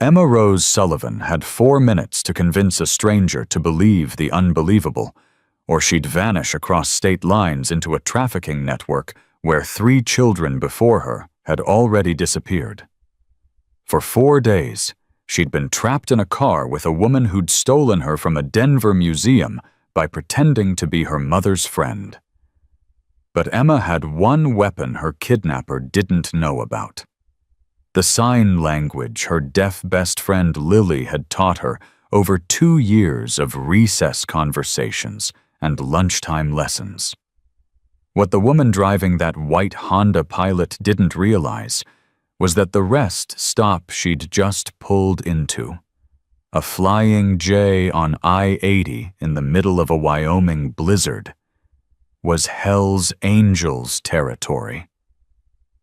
Emma Rose Sullivan had 4 minutes to convince a stranger to believe the unbelievable, or she'd vanish across state lines into a trafficking network where 3 children before her had already disappeared. For 4 days, she'd been trapped in a car with a woman who'd stolen her from a Denver museum by pretending to be her mother's friend. But Emma had one weapon her kidnapper didn't know about. The sign language her deaf best friend Lily had taught her over 2 years of recess conversations and lunchtime lessons. What the woman driving that white Honda Pilot didn't realize was that the rest stop she'd just pulled into, a Flying J on I-80 in the middle of a Wyoming blizzard, was Hell's Angels territory.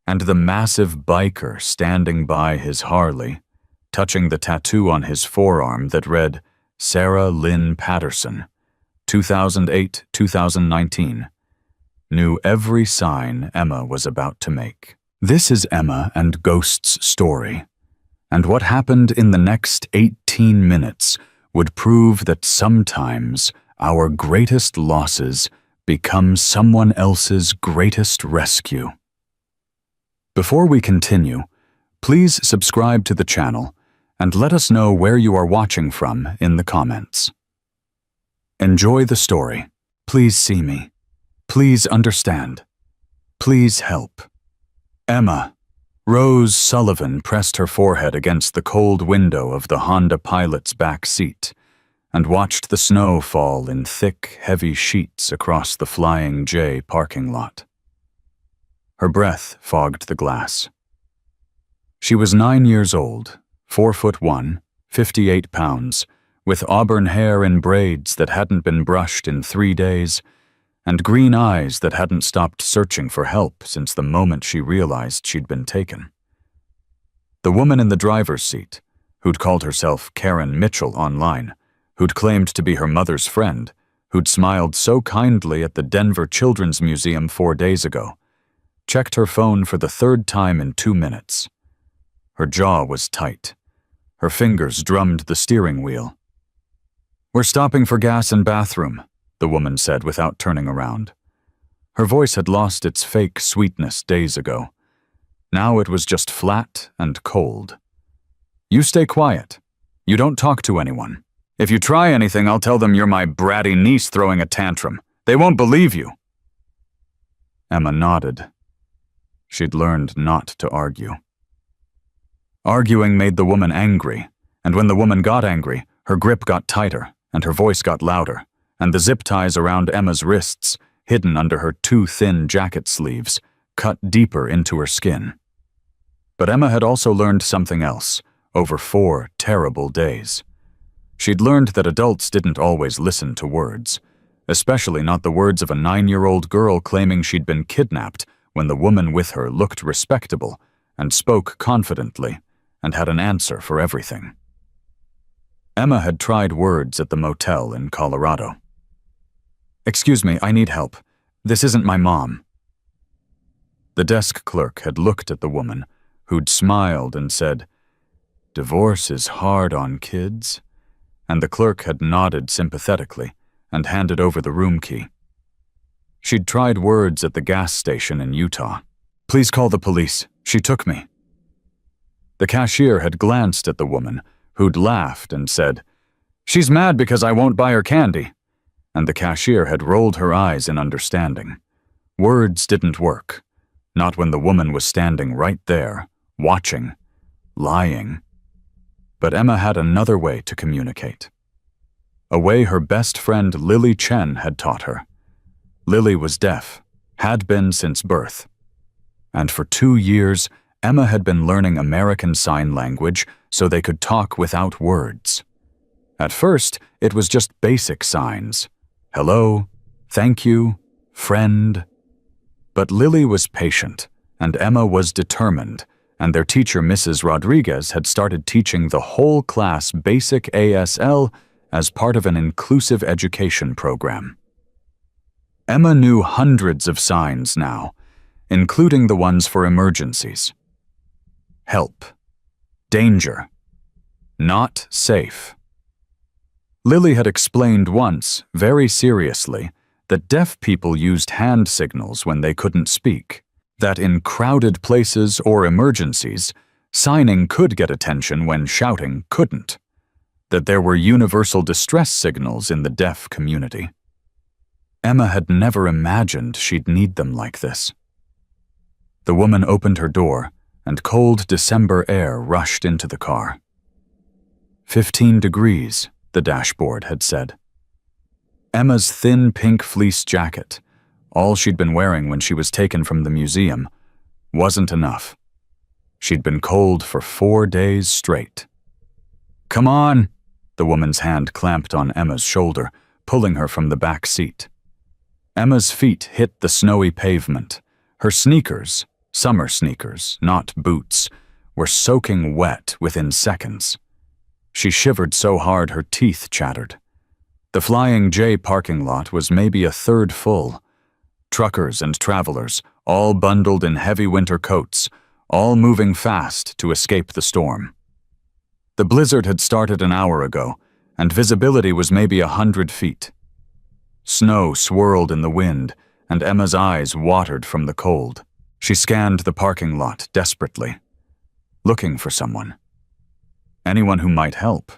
And the massive biker standing by his Harley, touching the tattoo on his forearm that read Sarah Lynn Patterson, 2008-2019, knew every sign Emma was about to make. This is Emma and Ghost's story, and what happened in the next 18 minutes would prove that sometimes our greatest losses become someone else's greatest rescue. Before we continue, please subscribe to the channel and let us know where you are watching from in the comments. Enjoy the story. Please see me. Please understand. Please help. Emma Rose Sullivan pressed her forehead against the cold window of the Honda Pilot's back seat and watched the snow fall in thick, heavy sheets across the Flying J parking lot. Her breath fogged the glass. She was 9 years old, 4'1", 58 pounds, with auburn hair in braids that hadn't been brushed in 3 days, and green eyes that hadn't stopped searching for help since the moment she realized she'd been taken. The woman in the driver's seat, who'd called herself Karen Mitchell online, who'd claimed to be her mother's friend, who'd smiled so kindly at the Denver Children's Museum 4 days ago, checked her phone for the 3rd time in 2 minutes. Her jaw was tight. Her fingers drummed the steering wheel. "We're stopping for gas and bathroom," the woman said without turning around. Her voice had lost its fake sweetness days ago. Now it was just flat and cold. "You stay quiet. You don't talk to anyone. If you try anything, I'll tell them you're my bratty niece throwing a tantrum. They won't believe you." Emma nodded. She'd learned not to argue. Arguing made the woman angry, and when the woman got angry, her grip got tighter and her voice got louder, and the zip ties around Emma's wrists, hidden under her too thin jacket sleeves, cut deeper into her skin. But Emma had also learned something else over 4 terrible days. She'd learned that adults didn't always listen to words, especially not the words of a 9-year-old girl claiming she'd been kidnapped when the woman with her looked respectable and spoke confidently and had an answer for everything. Emma had tried words at the motel in Colorado. "Excuse me, I need help. This isn't my mom." The desk clerk had looked at the woman, who'd smiled and said, "Divorce is hard on kids," and the clerk had nodded sympathetically and handed over the room key. She'd tried words at the gas station in Utah. "Please call the police. She took me." The cashier had glanced at the woman, who'd laughed and said, "She's mad because I won't buy her candy." And the cashier had rolled her eyes in understanding. Words didn't work, not when the woman was standing right there, watching, lying. But Emma had another way to communicate. A way her best friend Lily Chen had taught her. Lily was deaf, had been since birth. And for 2 years, Emma had been learning American Sign Language so they could talk without words. At first, it was just basic signs. Hello, thank you, friend. But Lily was patient, and Emma was determined, and their teacher, Mrs. Rodriguez, had started teaching the whole class basic ASL as part of an inclusive education program. Emma knew hundreds of signs now, including the ones for emergencies. Help, danger, Not safe. Lily had explained once, very seriously, that deaf people used hand signals when they couldn't speak, that in crowded places or emergencies, signing could get attention when shouting couldn't, that there were universal distress signals in the deaf community. Emma had never imagined she'd need them like this. The woman opened her door, and cold December air rushed into the car. 15 degrees, the dashboard had said. Emma's thin pink fleece jacket, all she'd been wearing when she was taken from the museum, wasn't enough. She'd been cold for 4 days straight. "Come on!" The woman's hand clamped on Emma's shoulder, pulling her from the back seat. Emma's feet hit the snowy pavement. Her sneakers, summer sneakers, not boots, were soaking wet within seconds. She shivered so hard her teeth chattered. The Flying J parking lot was maybe a third full. Truckers and travelers, all bundled in heavy winter coats, all moving fast to escape the storm. The blizzard had started an hour ago, and visibility was maybe 100 feet. Snow swirled in the wind, and Emma's eyes watered from the cold. She scanned the parking lot desperately, looking for someone. Anyone who might help.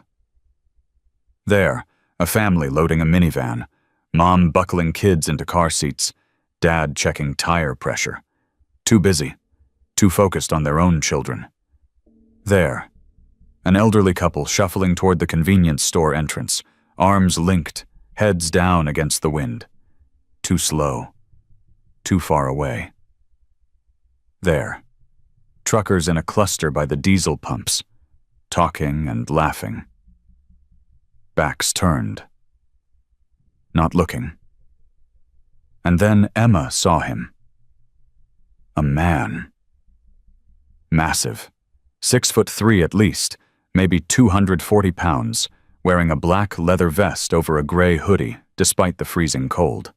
There, a family loading a minivan, mom buckling kids into car seats, dad checking tire pressure. Too busy, too focused on their own children. There, an elderly couple shuffling toward the convenience store entrance, arms linked, heads down against the wind. Too slow, too far away. There, truckers in a cluster by the diesel pumps, talking and laughing. Backs turned. Not looking. And then Emma saw him. A man. Massive. 6'3" at least, maybe 240 pounds, wearing a black leather vest over a gray hoodie, despite the freezing cold.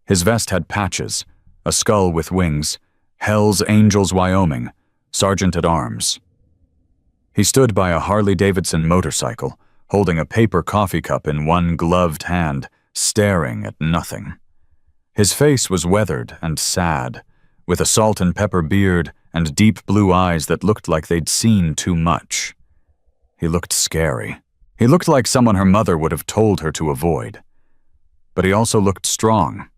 His vest had patches, a skull with wings, Hell's Angels, Wyoming, Sergeant at Arms. He stood by a Harley-Davidson motorcycle, holding a paper coffee cup in one gloved hand, staring at nothing. His face was weathered and sad, with a salt and pepper beard and deep blue eyes that looked like they'd seen too much. He looked scary. He looked like someone her mother would have told her to avoid. But he also looked strong.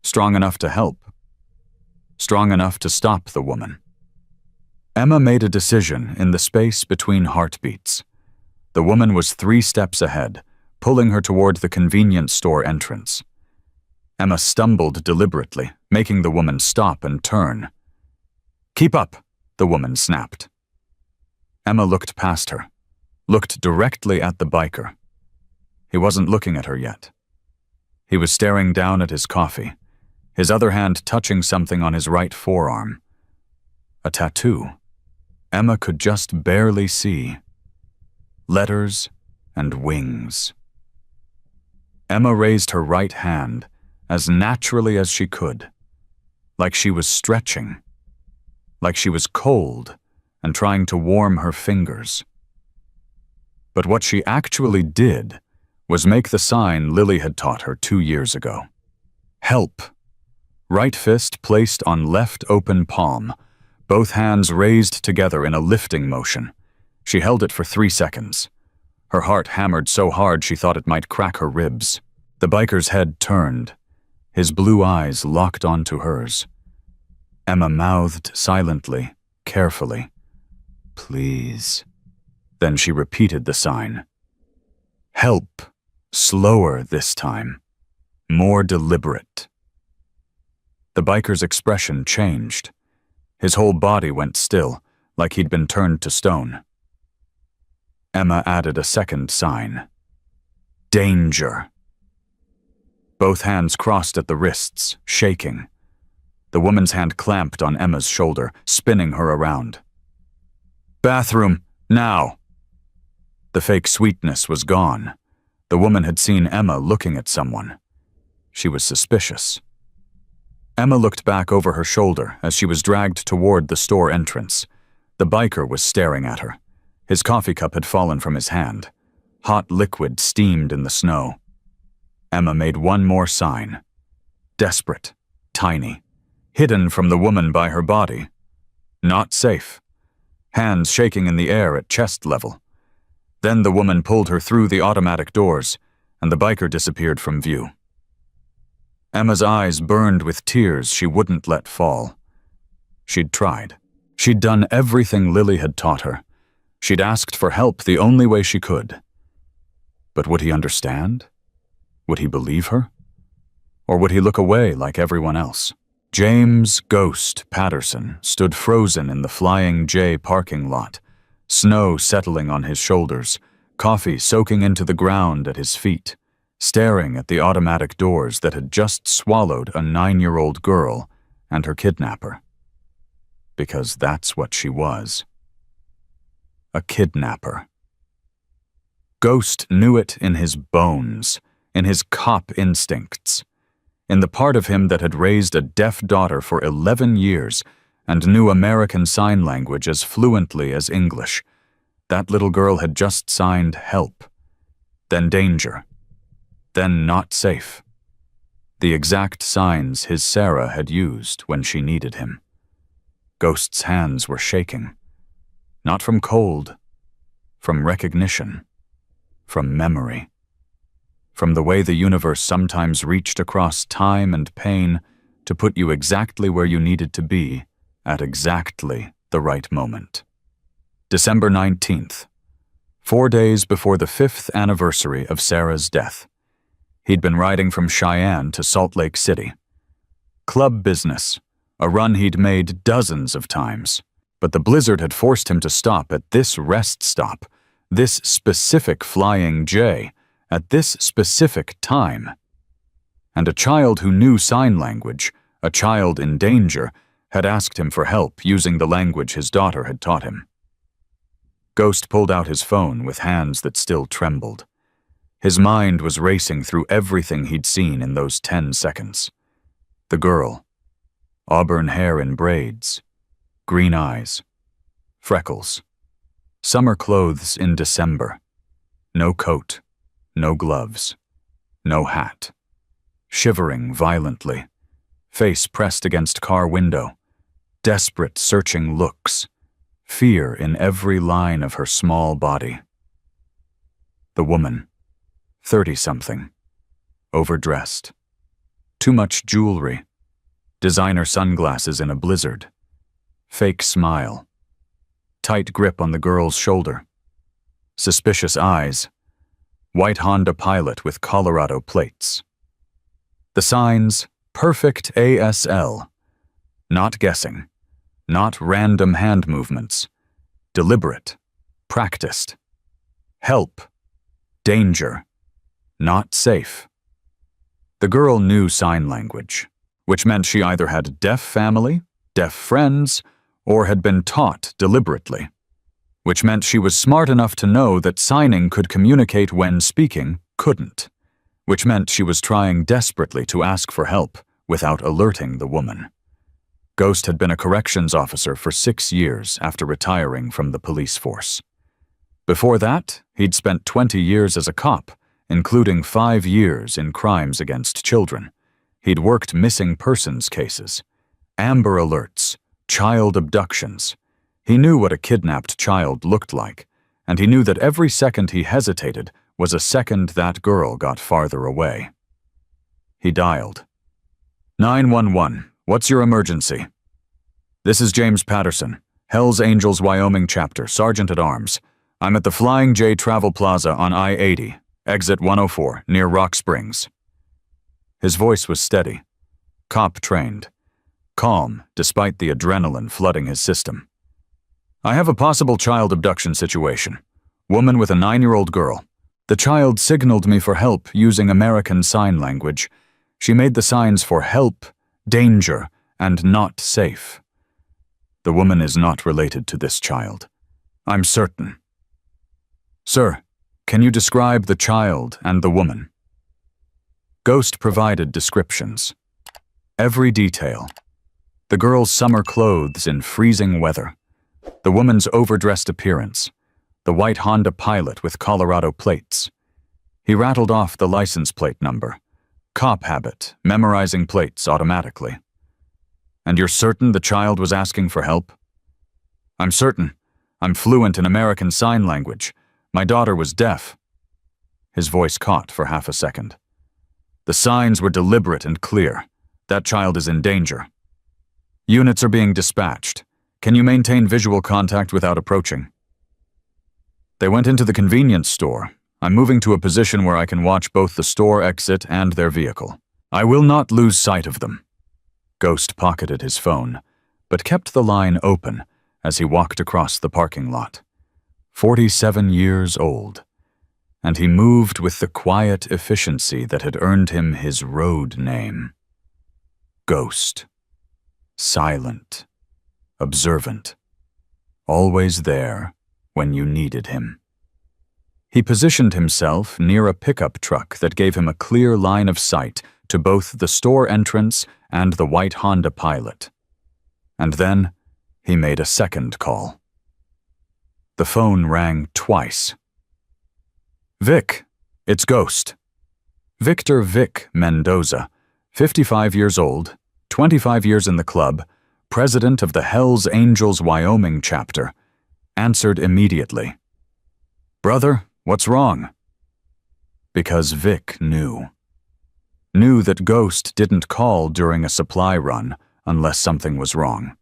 Strong enough to help. Strong enough to stop the woman. Emma made a decision in the space between heartbeats. The woman was 3 steps ahead, pulling her toward the convenience store entrance. Emma stumbled deliberately, making the woman stop and turn. "Keep up," the woman snapped. Emma looked past her, looked directly at the biker. He wasn't looking at her yet. He was staring down at his coffee, his other hand touching something on his right forearm. A tattoo. Emma could just barely see. Letters and wings. Emma raised her right hand as naturally as she could, like she was stretching, like she was cold and trying to warm her fingers. But what she actually did was make the sign Lily had taught her 2 years ago. Help. Right fist placed on left open palm, both hands raised together in a lifting motion. She held it for 3 seconds. Her heart hammered so hard she thought it might crack her ribs. The biker's head turned. His blue eyes locked onto hers. Emma mouthed silently, carefully, "Please." Then she repeated the sign. Help. Slower this time. More deliberate. The biker's expression changed. His whole body went still, like he'd been turned to stone. Emma added a second sign. Danger. Both hands crossed at the wrists, shaking. The woman's hand clamped on Emma's shoulder, spinning her around. "Bathroom, now!" The fake sweetness was gone. The woman had seen Emma looking at someone. She was suspicious. Emma looked back over her shoulder as she was dragged toward the store entrance. The biker was staring at her. His coffee cup had fallen from his hand. Hot liquid steamed in the snow. Emma made one more sign. Desperate, tiny, hidden from the woman by her body. Not safe. Hands shaking in the air at chest level. Then the woman pulled her through the automatic doors, and the biker disappeared from view. Emma's eyes burned with tears she wouldn't let fall. She'd tried. She'd done everything Lily had taught her. She'd asked for help the only way she could. But would he understand? Would he believe her? Or would he look away like everyone else? James Ghost Patterson stood frozen in the Flying J parking lot, snow settling on his shoulders, coffee soaking into the ground at his feet, staring at the automatic doors that had just swallowed a 9-year-old girl and her kidnapper. Because that's what she was. A kidnapper. Ghost knew it in his bones, in his cop instincts, in the part of him that had raised a deaf daughter for 11 years and knew American Sign Language as fluently as English. That little girl had just signed help, then danger, then not safe. The exact signs his Sarah had used when she needed him. Ghost's hands were shaking. Not from cold, from recognition, from memory, from the way the universe sometimes reached across time and pain to put you exactly where you needed to be at exactly the right moment. December 19th, 4 days before the 5th anniversary of Sarah's death. He'd been riding from Cheyenne to Salt Lake City. Club business, a run he'd made dozens of times. But the blizzard had forced him to stop at this rest stop, this specific Flying J, at this specific time. And a child who knew sign language, a child in danger, had asked him for help using the language his daughter had taught him. Ghost pulled out his phone with hands that still trembled. His mind was racing through everything he'd seen in those 10 seconds. The girl, auburn hair in braids, green eyes, freckles, summer clothes in December, no coat, no gloves, no hat, shivering violently, face pressed against car window, desperate searching looks, fear in every line of her small body. The woman, 30-something, overdressed, too much jewelry, designer sunglasses in a blizzard, fake smile, tight grip on the girl's shoulder, suspicious eyes, white Honda Pilot with Colorado plates. The signs, perfect ASL, not guessing, not random hand movements, deliberate, practiced. Help, danger, not safe. The girl knew sign language, which meant she either had deaf family, deaf friends, or had been taught deliberately, which meant she was smart enough to know that signing could communicate when speaking couldn't, which meant she was trying desperately to ask for help without alerting the woman. Ghost had been a corrections officer for 6 years after retiring from the police force. Before that, he'd spent 20 years as a cop, including 5 years in crimes against children. He'd worked missing persons cases, Amber Alerts, child abductions. He knew what a kidnapped child looked like, and he knew that every second he hesitated was a second that girl got farther away. He dialed. 911, what's your emergency? This is James Patterson, Hells Angels Wyoming chapter, Sergeant at Arms. I'm at the Flying J Travel Plaza on I-80, exit 104, near Rock Springs. His voice was steady, cop-trained, calm despite the adrenaline flooding his system. I have a possible child abduction situation. Woman with a 9-year-old girl. The child signaled me for help using American Sign Language. She made the signs for help, danger, and not safe. The woman is not related to this child. I'm certain. Sir, can you describe the child and the woman? Ghost provided descriptions. Every detail. The girl's summer clothes in freezing weather. The woman's overdressed appearance. the white Honda Pilot with Colorado plates. He rattled off the license plate number. Cop habit, memorizing plates automatically. "And you're certain the child was asking for help?" "I'm certain. I'm fluent in American Sign Language. My daughter was deaf." His voice caught for half a second. "The signs were deliberate and clear. That child is in danger. Units are being dispatched. Can you maintain visual contact without approaching?" They went into the convenience store. I'm moving to a position where I can watch both the store exit and their vehicle. I will not lose sight of them. Ghost pocketed his phone, but kept the line open as he walked across the parking lot. 47 years old, and he moved with the quiet efficiency that had earned him his road name. Ghost. Silent. Observant. Always there when you needed him. He positioned himself near a pickup truck that gave him a clear line of sight to both the store entrance and the white Honda Pilot. And then he made a second call. The phone rang twice. "Vic, it's Ghost." Victor Vic Mendoza, 55 years old, 25 years in the club, president of the Hells Angels Wyoming chapter, answered immediately. "Brother, what's wrong?" Because Vic knew. Knew that Ghost didn't call during a supply run unless something was wrong.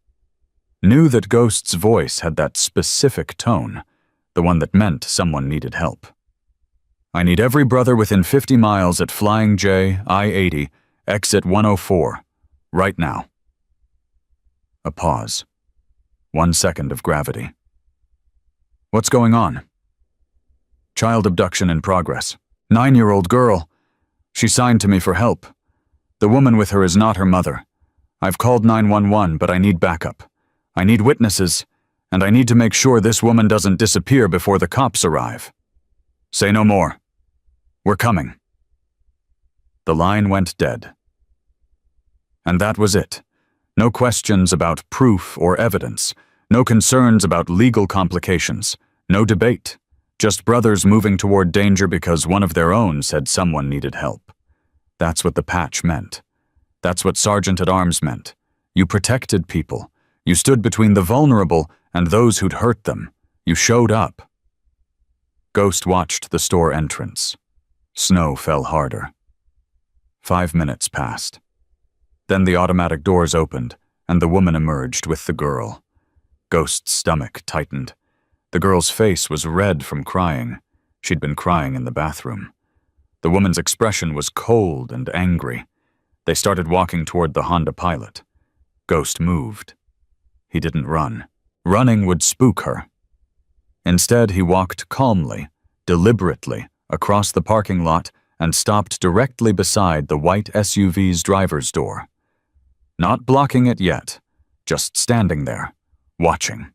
Knew that Ghost's voice had that specific tone, the one that meant someone needed help. "I need every brother within 50 miles at Flying J, I-80, exit 104, right now." A pause. 1 second of gravity. "What's going on?" "Child abduction in progress. 9-year-old girl. She signed to me for help. The woman with her is not her mother. I've called 911, but I need backup. I need witnesses, and I need to make sure this woman doesn't disappear before the cops arrive." "Say no more. We're coming." The line went dead. And that was it. No questions about proof or evidence. No concerns about legal complications. No debate. Just brothers moving toward danger because one of their own said someone needed help. That's what the patch meant. That's what Sergeant at Arms meant. You protected people. You stood between the vulnerable and those who'd hurt them. You showed up. Ghost watched the store entrance. Snow fell harder. 5 minutes passed. Then the automatic doors opened, and the woman emerged with the girl. Ghost's stomach tightened. The girl's face was red from crying. She'd been crying in the bathroom. The woman's expression was cold and angry. They started walking toward the Honda Pilot. Ghost moved. He didn't run. Running would spook her. Instead, he walked calmly, deliberately, across the parking lot and stopped directly beside the white SUV's driver's door. Not blocking it yet, just standing there, watching.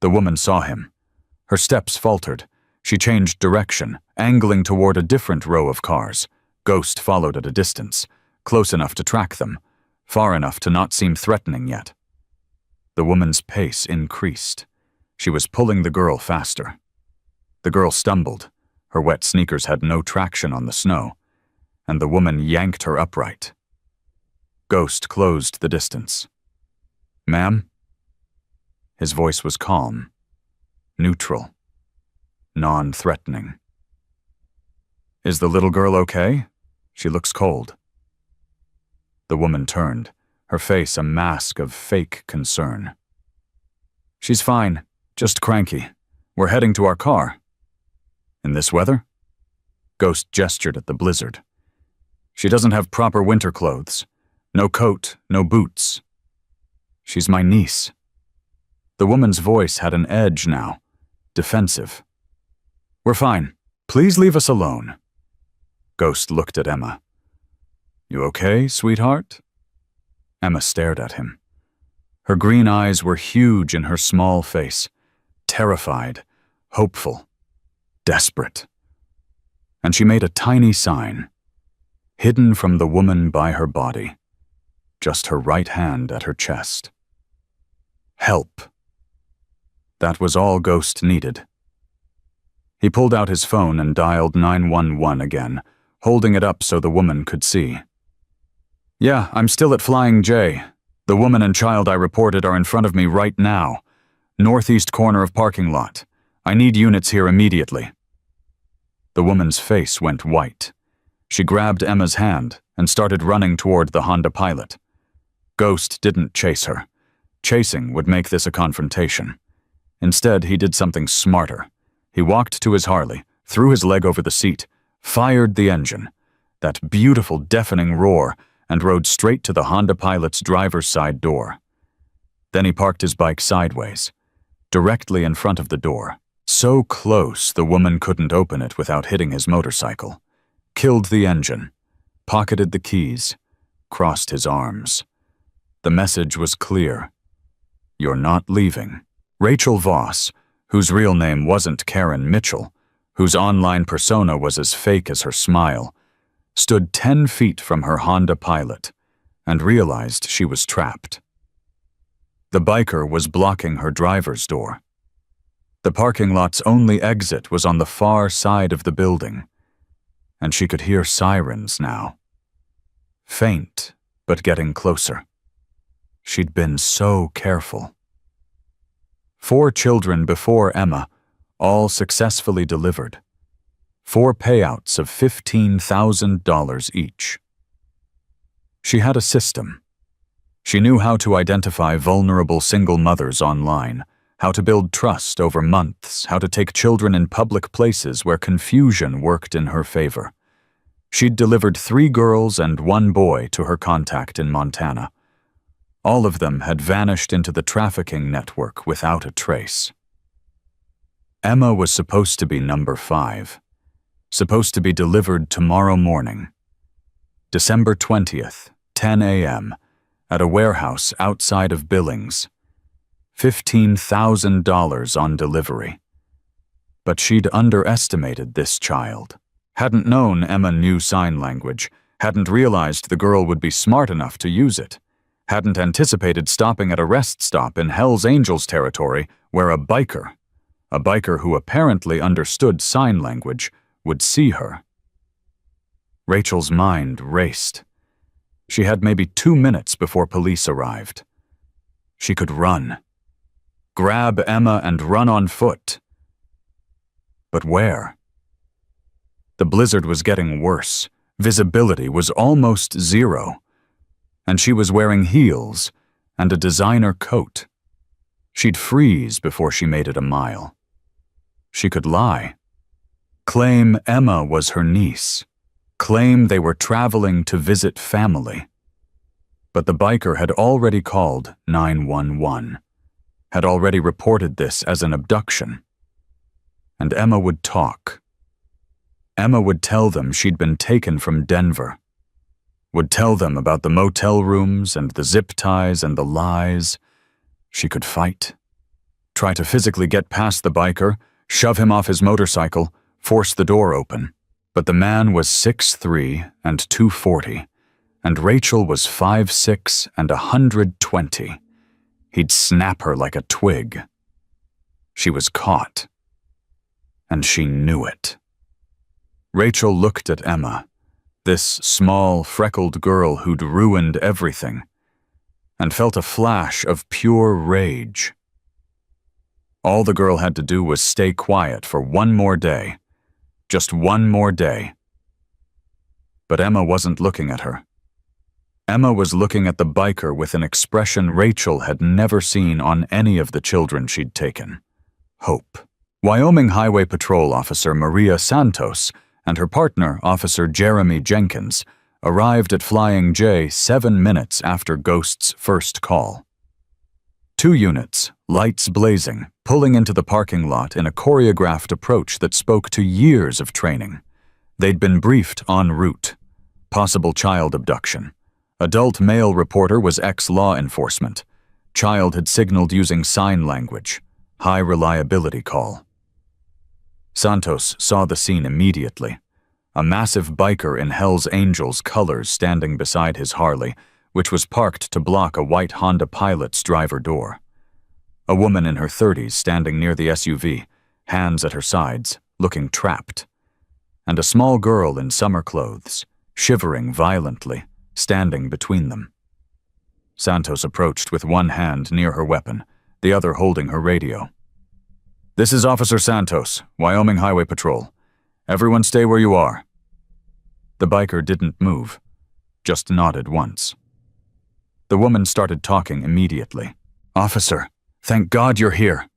The woman saw him. Her steps faltered. She changed direction, angling toward a different row of cars. Ghost followed at a distance, close enough to track them, far enough to not seem threatening yet. The woman's pace increased. She was pulling the girl faster. The girl stumbled. Her wet sneakers had no traction on the snow, and the woman yanked her upright. Ghost closed the distance. "Ma'am?" His voice was calm, neutral, non-threatening. "Is the little girl okay? She looks cold." The woman turned, her face a mask of fake concern. "She's fine, just cranky. We're heading to our car." "In this weather?" Ghost gestured at the blizzard. "She doesn't have proper winter clothes. No coat, no boots. She's my niece." The woman's voice had an edge now, defensive. "We're fine. Please leave us alone." Ghost looked at Emma. "You okay, sweetheart?" Emma stared at him. Her green eyes were huge in her small face, terrified, hopeful, desperate. And she made a tiny sign, hidden from the woman by her body, just her right hand at her chest. Help. That was all Ghost needed. He pulled out his phone and dialed 911 again, holding it up so the woman could see. "Yeah, I'm still at Flying J. The woman and child I reported are in front of me right now. Northeast corner of parking lot. I need units here immediately." The woman's face went white. She grabbed Emma's hand and started running toward the Honda Pilot. Ghost didn't chase her. Chasing would make this a confrontation. Instead, he did something smarter. He walked to his Harley, threw his leg over the seat, fired the engine, that beautiful deafening roar, and rode straight to the Honda Pilot's driver's side door. Then he parked his bike sideways, directly in front of the door, so close the woman couldn't open it without hitting his motorcycle, killed the engine, pocketed the keys, crossed his arms. The message was clear. "You're not leaving." Rachel Voss, whose real name wasn't Karen Mitchell, whose online persona was as fake as her smile, stood 10 feet from her Honda Pilot and realized she was trapped. The biker was blocking her driver's door. The parking lot's only exit was on the far side of the building, and she could hear sirens now. Faint, but getting closer. She'd been so careful. 4 children before Emma, all successfully delivered. 4 payouts of $15,000 each. She had a system. She knew how to identify vulnerable single mothers online, how to build trust over months, how to take children in public places where confusion worked in her favor. She'd delivered 3 girls and 1 boy to her contact in Montana. All of them had vanished into the trafficking network without a trace. Emma was supposed to be number 5, supposed to be delivered tomorrow morning. December 20th, 10 a.m., at a warehouse outside of Billings. $15,000 on delivery. But she'd underestimated this child. Hadn't known Emma knew sign language, hadn't realized the girl would be smart enough to use it. Hadn't anticipated stopping at a rest stop in Hell's Angels territory where a biker who apparently understood sign language, would see her. Rachel's mind raced. She had maybe 2 minutes before police arrived. She could run. Grab Emma and run on foot. But where? The blizzard was getting worse. Visibility was almost zero. And she was wearing heels and a designer coat. She'd freeze before she made it a mile. She could lie. Claim Emma was her niece. Claim they were traveling to visit family. But the biker had already called 911, had already reported this as an abduction. And Emma would talk. Emma would tell them she'd been taken from Denver. Would tell them about the motel rooms and the zip ties and the lies. She could fight. Try to physically get past the biker, shove him off his motorcycle, force the door open. But the man was 6'3" and 240, and Rachel was 5'6" and 120. He'd snap her like a twig. She was caught. And she knew it. Rachel looked at Emma, this small, freckled girl who'd ruined everything, and felt a flash of pure rage. All the girl had to do was stay quiet for one more day. Just one more day. But Emma wasn't looking at her. Emma was looking at the biker with an expression Rachel had never seen on any of the children she'd taken. Hope. Wyoming Highway Patrol Officer Maria Santos and her partner, Officer Jeremy Jenkins, arrived at Flying J 7 minutes after Ghost's first call. 2 units, lights blazing, pulling into the parking lot in a choreographed approach that spoke to years of training. They'd been briefed en route. Possible child abduction. Adult male reporter was ex-law enforcement. Child had signaled using sign language. High reliability call. Santos saw the scene immediately. A massive biker in Hell's Angels colors standing beside his Harley, which was parked to block a white Honda Pilot's driver door. A woman in her 30s standing near the SUV, hands at her sides, looking trapped, and a small girl in summer clothes, shivering violently, standing between them. Santos approached with one hand near her weapon, the other holding her radio. "This is Officer Santos, Wyoming Highway Patrol. Everyone stay where you are." The biker didn't move, just nodded once. The woman started talking immediately. "Officer, thank God you're here.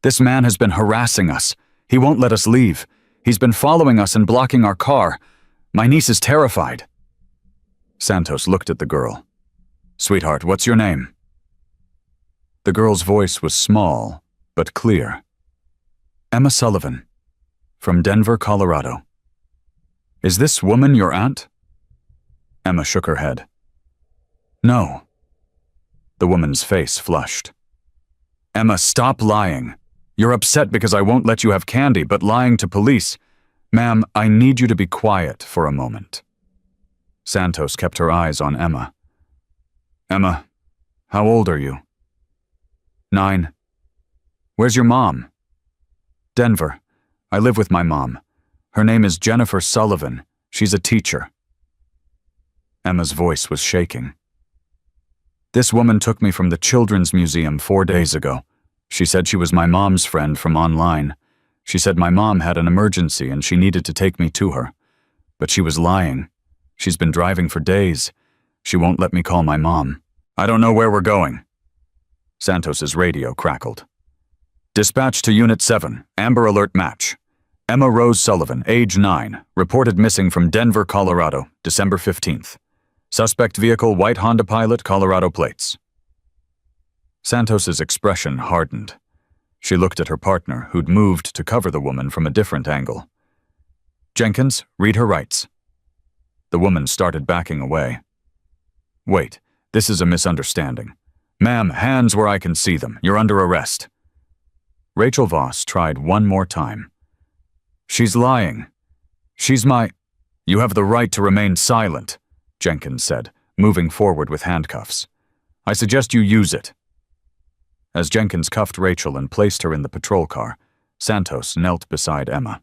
This man has been harassing us. He won't let us leave. He's been following us and blocking our car. My niece is terrified." Santos looked at the girl. "Sweetheart, what's your name?" The girl's voice was small, but clear. "Emma Sullivan, from Denver, Colorado." "Is this woman your aunt?" Emma shook her head. "No." The woman's face flushed. "Emma, stop lying. You're upset because I won't let you have candy, but lying to police. Ma'am, I need you to be quiet for a moment." Santos kept her eyes on Emma. "Emma, how old are you?" 9. "Where's your mom?" "Denver. I live with my mom. Her name is Jennifer Sullivan. She's a teacher." Emma's voice was shaking. "This woman took me from the Children's Museum 4 days ago. She said she was my mom's friend from online. She said my mom had an emergency and she needed to take me to her. But she was lying. She's been driving for days. She won't let me call my mom. I don't know where we're going." Santos's radio crackled. "Dispatch to Unit 7, Amber Alert Match. Emma Rose Sullivan, age 9, reported missing from Denver, Colorado, December 15th. Suspect vehicle, white Honda Pilot, Colorado plates." Santos's expression hardened. She looked at her partner, who'd moved to cover the woman from a different angle. "Jenkins, read her rights." The woman started backing away. "Wait, this is a misunderstanding. Ma'am, hands where I can see them. You're under arrest." Rachel Voss tried one more time. "She's lying. She's my—" "You have the right to remain silent," Jenkins said, moving forward with handcuffs. "I suggest you use it." As Jenkins cuffed Rachel and placed her in the patrol car, Santos knelt beside Emma.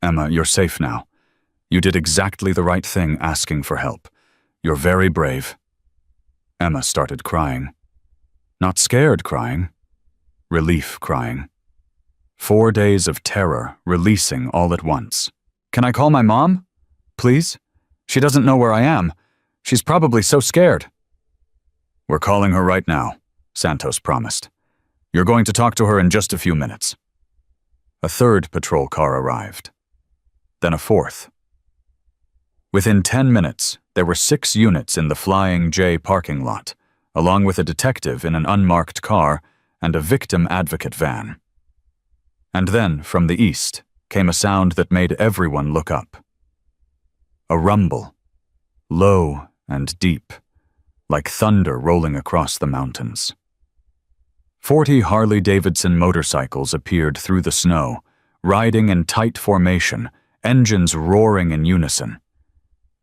"Emma, you're safe now. You did exactly the right thing asking for help. You're very brave." Emma started crying. Not scared crying. Relief crying. 4 days of terror releasing all at once. "Can I call my mom? Please? She doesn't know where I am. She's probably so scared." "We're calling her right now," Santos promised. "You're going to talk to her in just a few minutes." A third patrol car arrived. Then a fourth. Within 10 minutes, there were 6 units in the Flying J parking lot, along with a detective in an unmarked car and a victim advocate van. And then, from the east, came a sound that made everyone look up. A rumble, low and deep, like thunder rolling across the mountains. 40 Harley-Davidson motorcycles appeared through the snow, riding in tight formation, engines roaring in unison.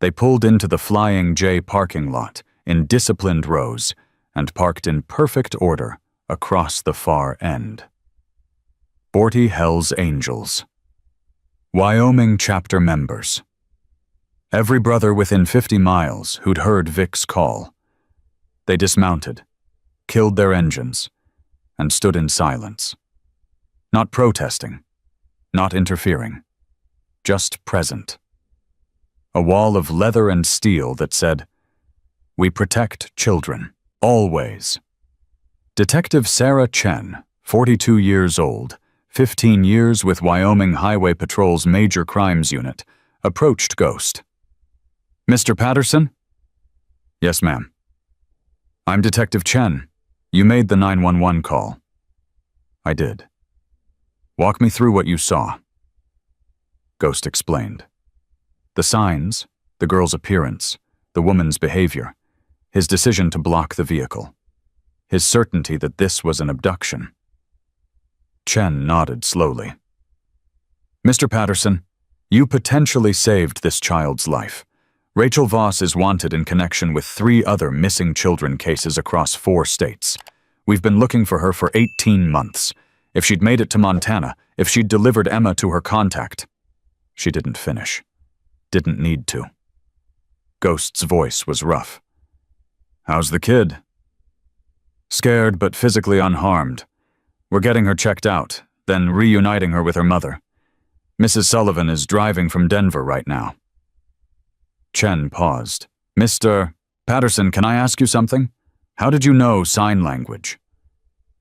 They pulled into the Flying J parking lot in disciplined rows and parked in perfect order across the far end. 40 Hells Angels. Wyoming chapter members. Every brother within 50 miles who'd heard Vic's call. They dismounted, killed their engines, and stood in silence. Not protesting, not interfering, just present. A wall of leather and steel that said, "We protect children, always." Detective Sarah Chen, 42 years old, 15 years with Wyoming Highway Patrol's Major Crimes Unit, approached Ghost. "Mr. Patterson?" "Yes, ma'am." "I'm Detective Chen. You made the 911 call." "I did." "Walk me through what you saw." Ghost explained. The signs, the girl's appearance, the woman's behavior, his decision to block the vehicle, his certainty that this was an abduction. Chen nodded slowly. "Mr. Patterson, you potentially saved this child's life. Rachel Voss is wanted in connection with 3 other missing children cases across 4 states. We've been looking for her for 18 months. if she'd made it to Montana, if she'd delivered Emma to her contact. She didn't finish. Didn't need to. Ghost's voice was rough. "How's the kid?" "Scared but physically unharmed. We're getting her checked out, then reuniting her with her mother. Mrs. Sullivan is driving from Denver right now." Chen paused. "Mr. Patterson, can I ask you something? How did you know sign language?"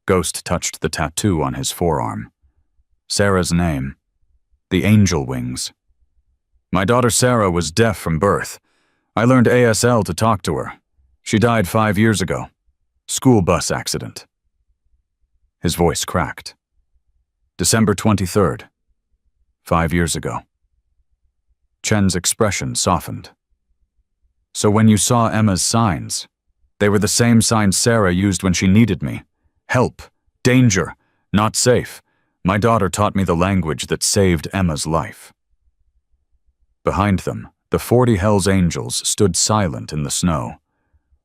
Ghost touched the tattoo on his forearm. "Sarah's name. The angel wings. My daughter Sarah was deaf from birth. I learned ASL to talk to her. She died 5 years ago. School bus accident." His voice cracked. "December 23rd. 5 years ago." Chen's expression softened. "So when you saw Emma's signs, they were the same signs Sarah used when she needed me. Help, danger, not safe. My daughter taught me the language that saved Emma's life." Behind them, the 40 Hells Angels stood silent in the snow.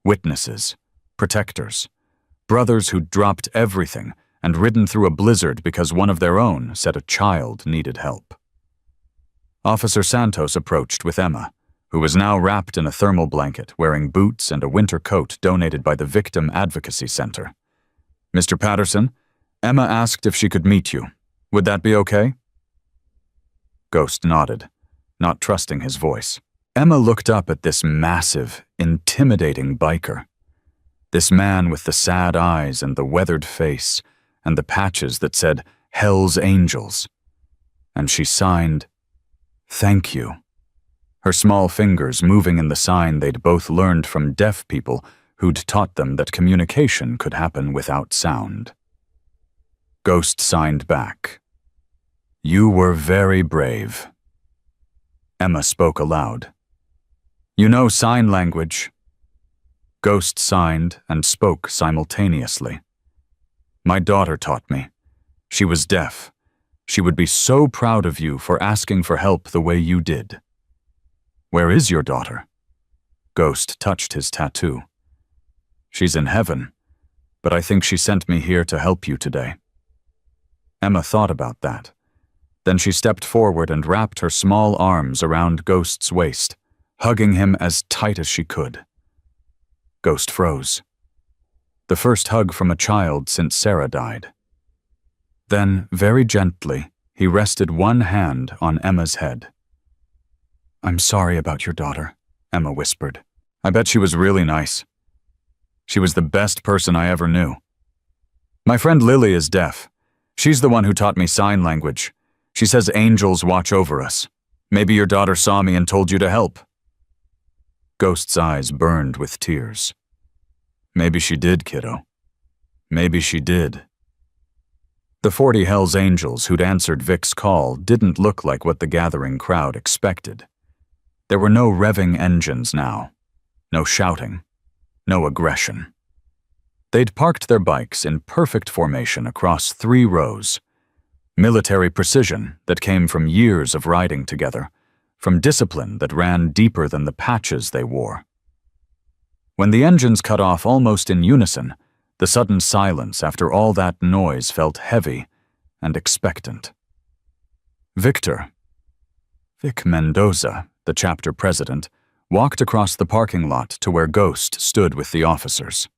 Witnesses, protectors, brothers who'd dropped everything and ridden through a blizzard because one of their own said a child needed help. Officer Santos approached with Emma, who was now wrapped in a thermal blanket, wearing boots and a winter coat donated by the Victim Advocacy Center. "Mr. Patterson, Emma asked if she could meet you. Would that be okay?" Ghost nodded, not trusting his voice. Emma looked up at this massive, intimidating biker. This man with the sad eyes and the weathered face and the patches that said Hell's Angels. And she signed, "Thank you." Her small fingers moving in the sign they'd both learned from deaf people who'd taught them that communication could happen without sound. Ghost signed back. "You were very brave." Emma spoke aloud. "You know sign language." Ghost signed and spoke simultaneously. "My daughter taught me. She was deaf. She would be so proud of you for asking for help the way you did." "Where is your daughter?" Ghost touched his tattoo. "She's in heaven, but I think she sent me here to help you today." Emma thought about that. Then she stepped forward and wrapped her small arms around Ghost's waist, hugging him as tight as she could. Ghost froze. The first hug from a child since Sarah died. Then, very gently, he rested one hand on Emma's head. "I'm sorry about your daughter," Emma whispered. "I bet she was really nice. She was the best person I ever knew. My friend Lily is deaf. She's the one who taught me sign language. She says angels watch over us. Maybe your daughter saw me and told you to help." Ghost's eyes burned with tears. "Maybe she did, kiddo. Maybe she did." The 40 Hells Angels who'd answered Vic's call didn't look like what the gathering crowd expected. There were no revving engines now, no shouting, no aggression. They'd parked their bikes in perfect formation across 3 rows. Military precision that came from years of riding together, from discipline that ran deeper than the patches they wore. When the engines cut off almost in unison, the sudden silence after all that noise felt heavy and expectant. Vic Mendoza, the chapter president, walked across the parking lot to where Ghost stood with the officers.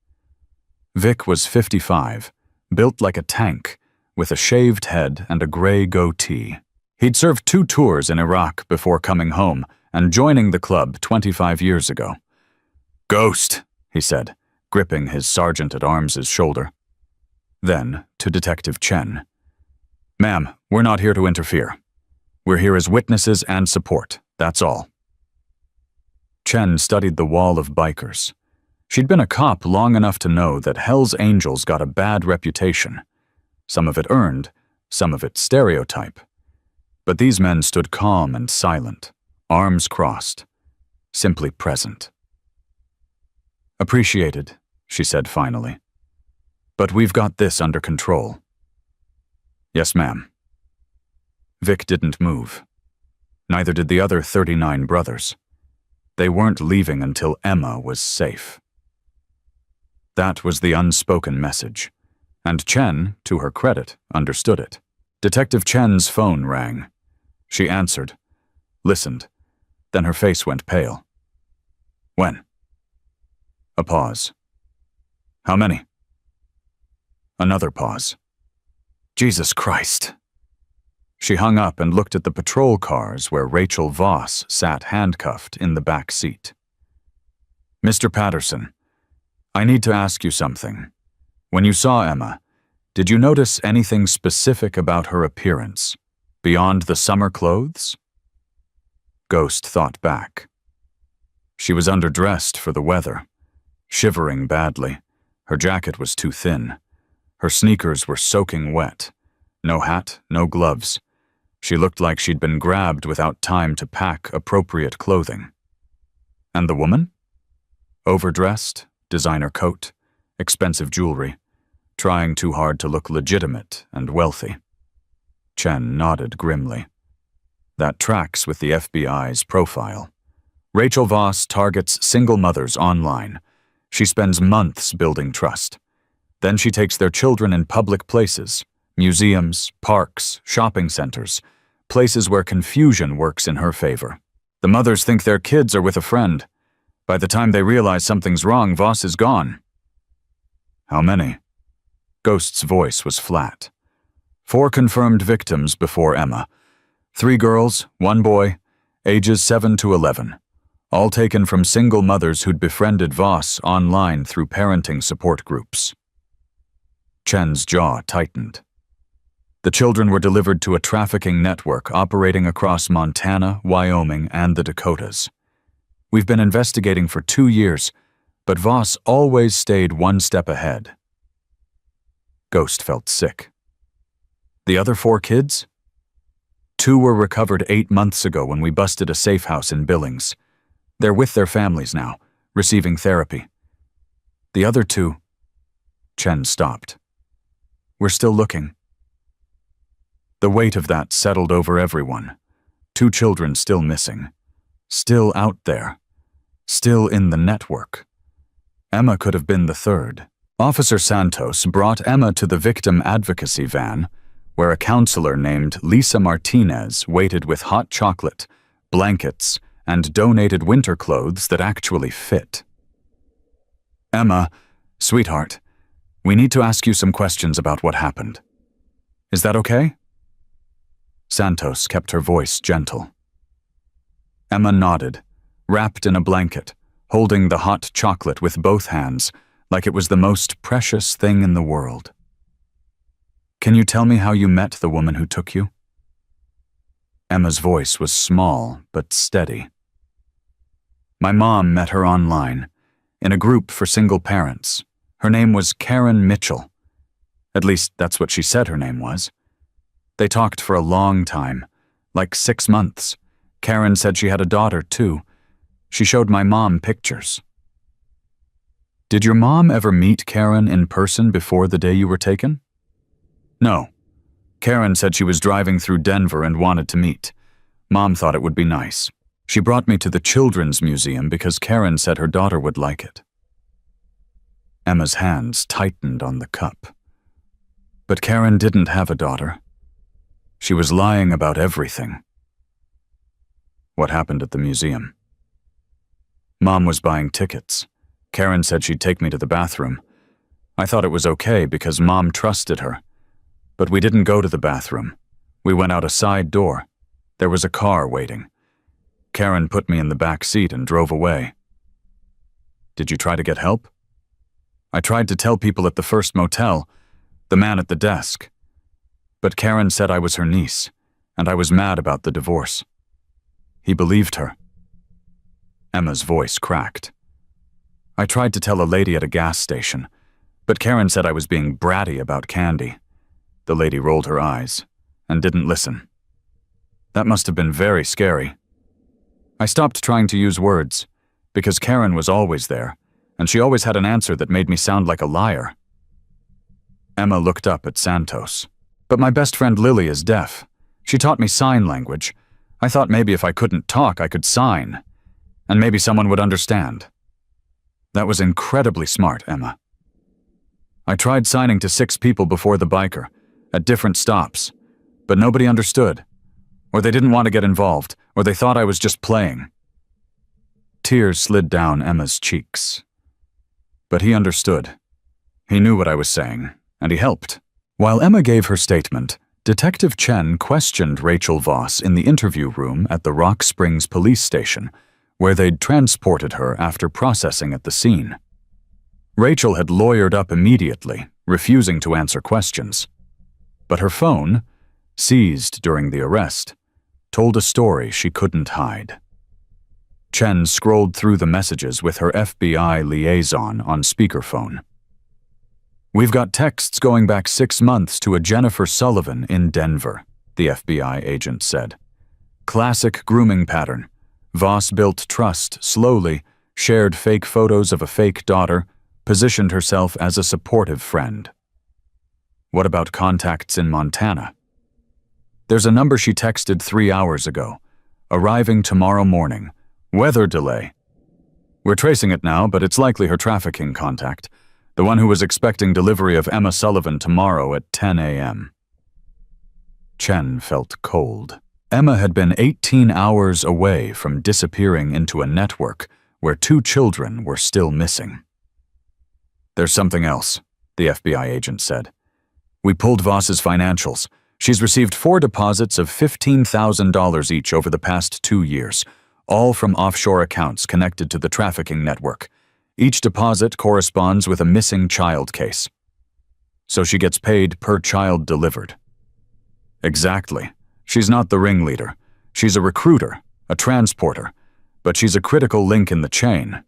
Vic was 55, built like a tank, with a shaved head and a gray goatee. He'd served 2 tours in Iraq before coming home and joining the club 25 years ago. "Ghost," he said, gripping his sergeant-at-arms' shoulder. Then, to Detective Chen, "Ma'am, we're not here to interfere. We're here as witnesses and support, that's all." Chen studied the wall of bikers. She'd been a cop long enough to know that Hell's Angels got a bad reputation. Some of it earned, some of it stereotype. But these men stood calm and silent, arms crossed, simply present. "Appreciated," she said finally. "But we've got this under control." "Yes, ma'am." Vic didn't move. Neither did the other 39 brothers. They weren't leaving until Emma was safe. That was the unspoken message, And Chen, to her credit, understood it. Detective Chen's phone rang. She answered, listened, then her face went pale. When? A pause. How many? Another pause. Jesus Christ. She hung up and looked at the patrol cars where Rachel Voss sat handcuffed in the back seat. Mr. Patterson, I need to ask you something. When you saw Emma, did you notice anything specific about her appearance, beyond the summer clothes? Ghost thought back. She was underdressed for the weather, shivering badly. Her jacket was too thin. Her sneakers were soaking wet. No hat, no gloves. She looked like she'd been grabbed without time to pack appropriate clothing. And the woman? Overdressed, designer coat, expensive jewelry, trying too hard to look legitimate and wealthy. Chen nodded grimly. That tracks with the FBI's profile. Rachel Voss targets single mothers online. She spends months building trust. Then she takes their children in public places, museums, parks, shopping centers, places where confusion works in her favor. The mothers think their kids are with a friend. By the time they realize something's wrong, Voss is gone. How many? Ghost's voice was flat. 4 confirmed victims before Emma. 3 girls, 1 boy, ages 7 to 11. All taken from single mothers who'd befriended Voss online through parenting support groups. Chen's jaw tightened. The children were delivered to a trafficking network operating across Montana, Wyoming, and the Dakotas. We've been investigating for 2 years, but Voss always stayed 1 step ahead. Ghost felt sick. The other 4 kids? 2 were recovered 8 months ago when we busted a safe house in Billings. They're with their families now, receiving therapy. The other 2... Chen stopped. We're still looking. The weight of that settled over everyone. 2 children still missing. Still out there. Still in the network. Emma could have been the 3rd. Officer Santos brought Emma to the victim advocacy van, where a counselor named Lisa Martinez waited with hot chocolate, blankets, and donated winter clothes that actually fit. Emma, sweetheart, we need to ask you some questions about what happened. Is that okay? Santos kept her voice gentle. Emma nodded, wrapped in a blanket, holding the hot chocolate with both hands, like it was the most precious thing in the world. Can you tell me how you met the woman who took you? Emma's voice was small but steady. My mom met her online, in a group for single parents. Her name was Karen Mitchell. At least that's what she said her name was. They talked for a long time, like 6 months. Karen said she had a daughter, too. She showed my mom pictures. Did your mom ever meet Karen in person before the day you were taken? No. Karen said she was driving through Denver and wanted to meet. Mom thought it would be nice. She brought me to the Children's Museum because Karen said her daughter would like it. Emma's hands tightened on the cup. But Karen didn't have a daughter. She was lying about everything. What happened at the museum? Mom was buying tickets. Karen said she'd take me to the bathroom. I thought it was okay because Mom trusted her. But we didn't go to the bathroom. We went out a side door. There was a car waiting. Karen put me in the back seat and drove away. Did you try to get help? I tried to tell people at the first motel, the man at the desk. But Karen said I was her niece, and I was mad about the divorce. He believed her. Emma's voice cracked. I tried to tell a lady at a gas station, but Karen said I was being bratty about candy. The lady rolled her eyes and didn't listen. That must have been very scary. I stopped trying to use words, because Karen was always there, and she always had an answer that made me sound like a liar. Emma looked up at Santos. But my best friend Lily is deaf. She taught me sign language. I thought maybe if I couldn't talk, I could sign, and maybe someone would understand. That was incredibly smart, Emma. I tried signing to 6 people before the biker, at different stops, but nobody understood. Or they didn't want to get involved, or they thought I was just playing. Tears slid down Emma's cheeks. But he understood. He knew what I was saying, and he helped. While Emma gave her statement, Detective Chen questioned Rachel Voss in the interview room at the Rock Springs police station, where they'd transported her after processing at the scene. Rachel had lawyered up immediately, refusing to answer questions. But her phone, seized during the arrest, told a story she couldn't hide. Chen scrolled through the messages with her FBI liaison on speakerphone. "We've got texts going back 6 months to a Jennifer Sullivan in Denver," the FBI agent said. "Classic grooming pattern. Voss built trust slowly, shared fake photos of a fake daughter, positioned herself as a supportive friend." "What about contacts in Montana?" "There's a number she texted 3 hours ago. Arriving tomorrow morning. Weather delay. We're tracing it now, but it's likely her trafficking contact, the one who was expecting delivery of Emma Sullivan tomorrow at 10 a.m. Chen felt cold. Emma had been 18 hours away from disappearing into a network where 2 children were still missing. "There's something else," the FBI agent said. "We pulled Voss's financials. She's received 4 deposits of $15,000 each over the past 2 years, all from offshore accounts connected to the trafficking network. Each deposit corresponds with a missing child case. So she gets paid per child delivered." "Exactly. She's not the ringleader. She's a recruiter, a transporter, but she's a critical link in the chain.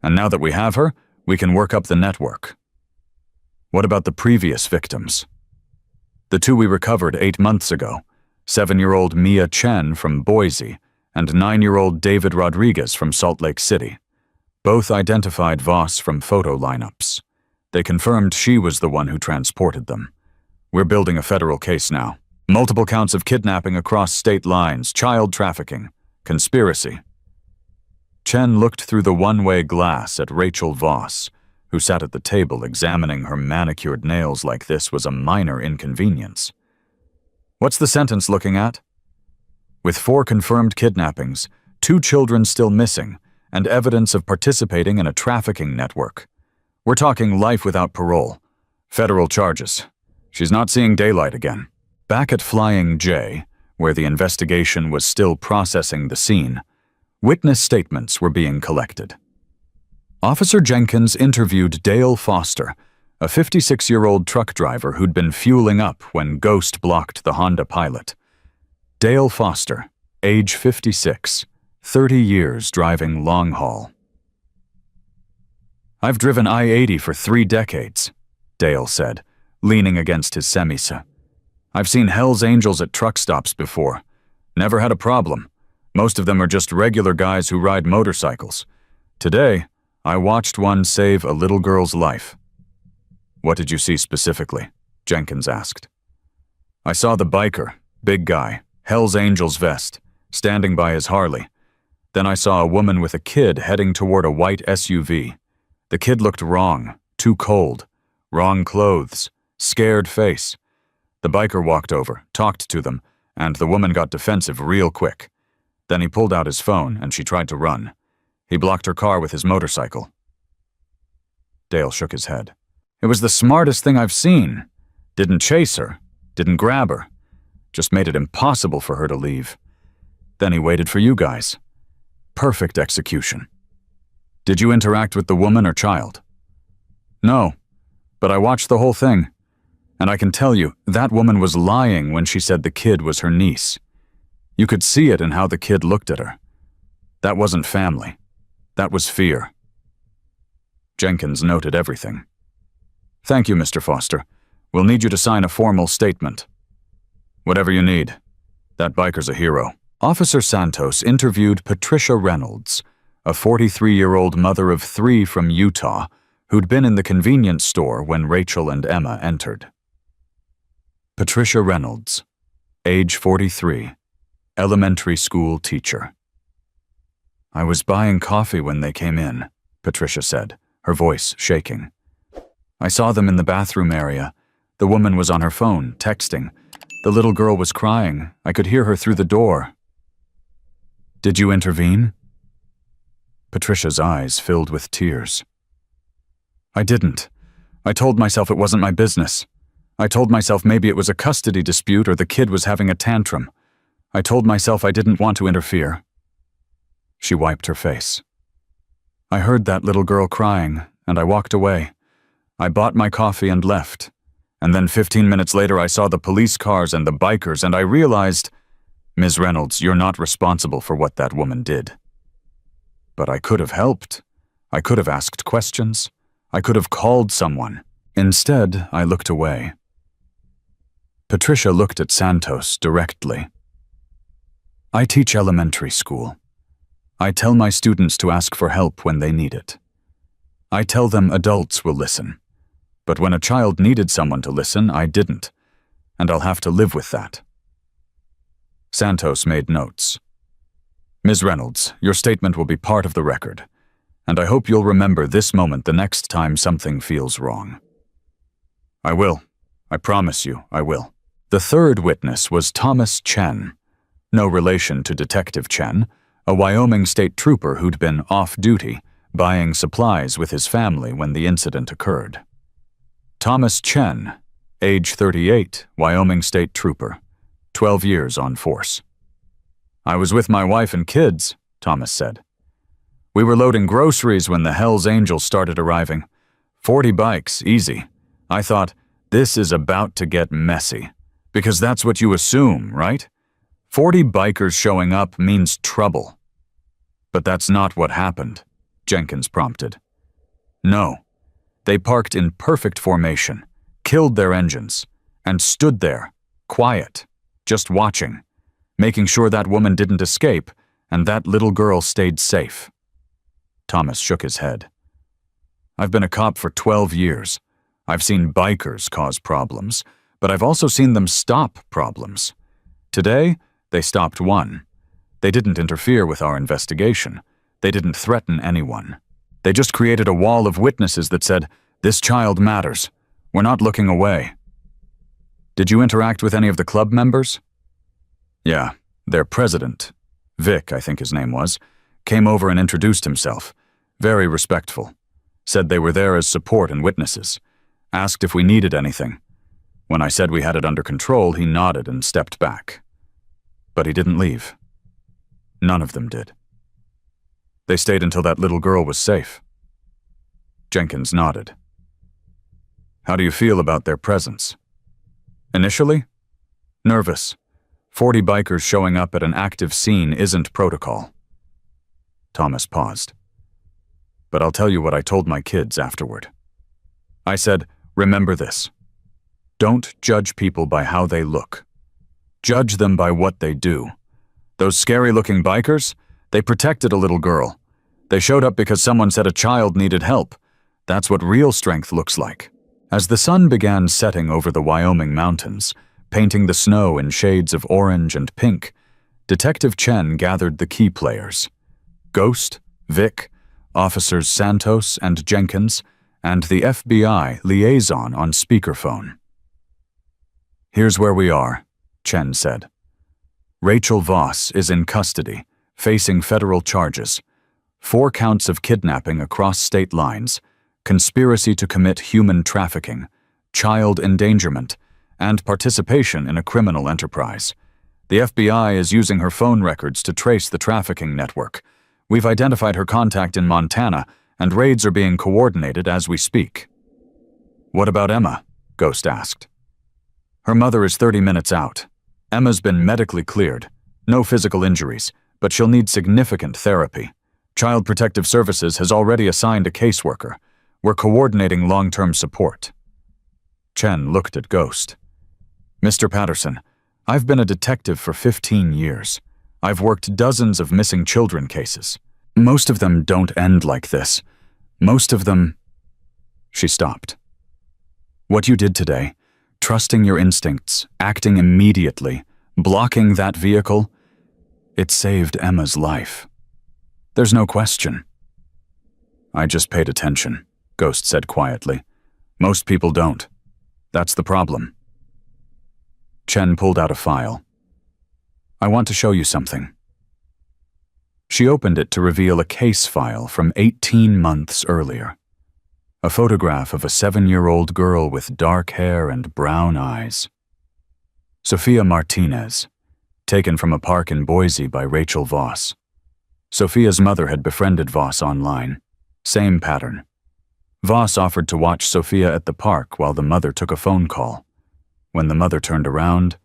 And now that we have her, we can work up the network." "What about the previous victims?" "The 2 we recovered 8 months ago, 7-year-old Mia Chen from Boise and 9-year-old David Rodriguez from Salt Lake City. Both identified Voss from photo lineups. They confirmed she was the one who transported them. We're building a federal case now. Multiple counts of kidnapping across state lines, child trafficking, conspiracy." Chen looked through the one-way glass at Rachel Voss, who sat at the table examining her manicured nails like this was a minor inconvenience. "What's the sentence looking at?" "With 4 confirmed kidnappings, 2 children still missing, and evidence of participating in a trafficking network. We're talking life without parole. Federal charges. She's not seeing daylight again." Back at Flying J, where the investigation was still processing the scene, witness statements were being collected. Officer Jenkins interviewed Dale Foster, a 56-year-old truck driver who'd been fueling up when Ghost blocked the Honda Pilot. Dale Foster, age 56, 30 years driving long haul. "I've driven I-80 for 3 decades, Dale said, leaning against his Semisa. "I've seen Hell's Angels at truck stops before. Never had a problem. Most of them are just regular guys who ride motorcycles. Today, I watched one save a little girl's life." "What did you see specifically?" Jenkins asked. "I saw the biker, big guy, Hell's Angels vest, standing by his Harley. Then I saw a woman with a kid heading toward a white SUV. The kid looked wrong, too cold, wrong clothes, scared face. The biker walked over, talked to them, and the woman got defensive real quick. Then he pulled out his phone and she tried to run. He blocked her car with his motorcycle." Dale shook his head. "It was the smartest thing I've seen. Didn't chase her, didn't grab her. Just made it impossible for her to leave. Then he waited for you guys. Perfect execution." "Did you interact with the woman or child?" "No, but I watched the whole thing. And I can tell you, that woman was lying when she said the kid was her niece. You could see it in how the kid looked at her. That wasn't family. That was fear." Jenkins noted everything. "Thank you, Mr. Foster. We'll need you to sign a formal statement." "Whatever you need. That biker's a hero." Officer Santos interviewed Patricia Reynolds, a 43-year-old mother of 3 from Utah, who'd been in the convenience store when Rachel and Emma entered. Patricia Reynolds, age 43, elementary school teacher. "I was buying coffee when they came in," Patricia said, her voice shaking. I saw them in the bathroom area. The woman was on her phone, texting. The little girl was crying. I could hear her through the door. Did you intervene? Patricia's eyes filled with tears. I didn't. I told myself it wasn't my business. I told myself maybe it was a custody dispute or the kid was having a tantrum. I told myself I didn't want to interfere. She wiped her face. I heard that little girl crying, and I walked away. I bought my coffee and left. And then 15 minutes later I saw the police cars and the bikers, and I realized, Ms. Reynolds, you're not responsible for what that woman did. But I could have helped. I could have asked questions. I could have called someone. Instead, I looked away. Patricia looked at Santos directly. I teach elementary school. I tell my students to ask for help when they need it. I tell them adults will listen. But when a child needed someone to listen, I didn't, and I'll have to live with that. Santos made notes. Ms. Reynolds, your statement will be part of the record, and I hope you'll remember this moment the next time something feels wrong. I will. I promise you, I will. The third witness was Thomas Chen, no relation to Detective Chen, a Wyoming state trooper who'd been off-duty, buying supplies with his family when the incident occurred. Thomas Chen, age 38, Wyoming state trooper, 12 years on force. I was with my wife and kids, Thomas said. We were loading groceries when the Hells Angels started arriving. 40 bikes, easy. I thought, this is about to get messy. Because that's what you assume, right? 40 bikers showing up means trouble. But that's not what happened, Jenkins prompted. No. They parked in perfect formation, killed their engines, and stood there, quiet, just watching, making sure that woman didn't escape and that little girl stayed safe. Thomas shook his head. I've been a cop for 12 years. I've seen bikers cause problems, but I've also seen them stop problems. Today, they stopped one. They didn't interfere with our investigation. They didn't threaten anyone. They just created a wall of witnesses that said, this child matters. We're not looking away. Did you interact with any of the club members? Yeah, their president, Vic, I think his name was, came over and introduced himself. Very respectful. Said they were there as support and witnesses. Asked if we needed anything. When I said we had it under control, he nodded and stepped back. But he didn't leave. None of them did. They stayed until that little girl was safe. Jenkins nodded. How do you feel about their presence? Initially? Nervous. 40 bikers showing up at an active scene isn't protocol. Thomas paused. But I'll tell you what I told my kids afterward. I said, remember this. Don't judge people by how they look. Judge them by what they do. Those scary-looking bikers, they protected a little girl. They showed up because someone said a child needed help. That's what real strength looks like. As the sun began setting over the Wyoming mountains, painting the snow in shades of orange and pink, Detective Chen gathered the key players. Ghost, Vic, Officers Santos and Jenkins, and the FBI liaison on speakerphone. Here's where we are, Chen said. Rachel Voss is in custody, facing federal charges. 4 counts of kidnapping across state lines, conspiracy to commit human trafficking, child endangerment, and participation in a criminal enterprise. The FBI is using her phone records to trace the trafficking network. We've identified her contact in Montana, and raids are being coordinated as we speak. What about Emma? Ghost asked. Her mother is 30 minutes out. Emma's been medically cleared. No physical injuries, but she'll need significant therapy. Child Protective Services has already assigned a caseworker. We're coordinating long-term support. Chen looked at Ghost. Mr. Patterson, I've been a detective for 15 years. I've worked dozens of missing children cases. Most of them don't end like this. Most of them... She stopped. What you did today, trusting your instincts, acting immediately, blocking that vehicle, it saved Emma's life. There's no question. I just paid attention, Ghost said quietly. Most people don't. That's the problem. Chen pulled out a file. I want to show you something. She opened it to reveal a case file from 18 months earlier. A photograph of a 7-year-old girl with dark hair and brown eyes. Sophia Martinez, taken from a park in Boise by Rachel Voss. Sophia's mother had befriended Voss online. Same pattern. Voss offered to watch Sophia at the park while the mother took a phone call. When the mother turned around,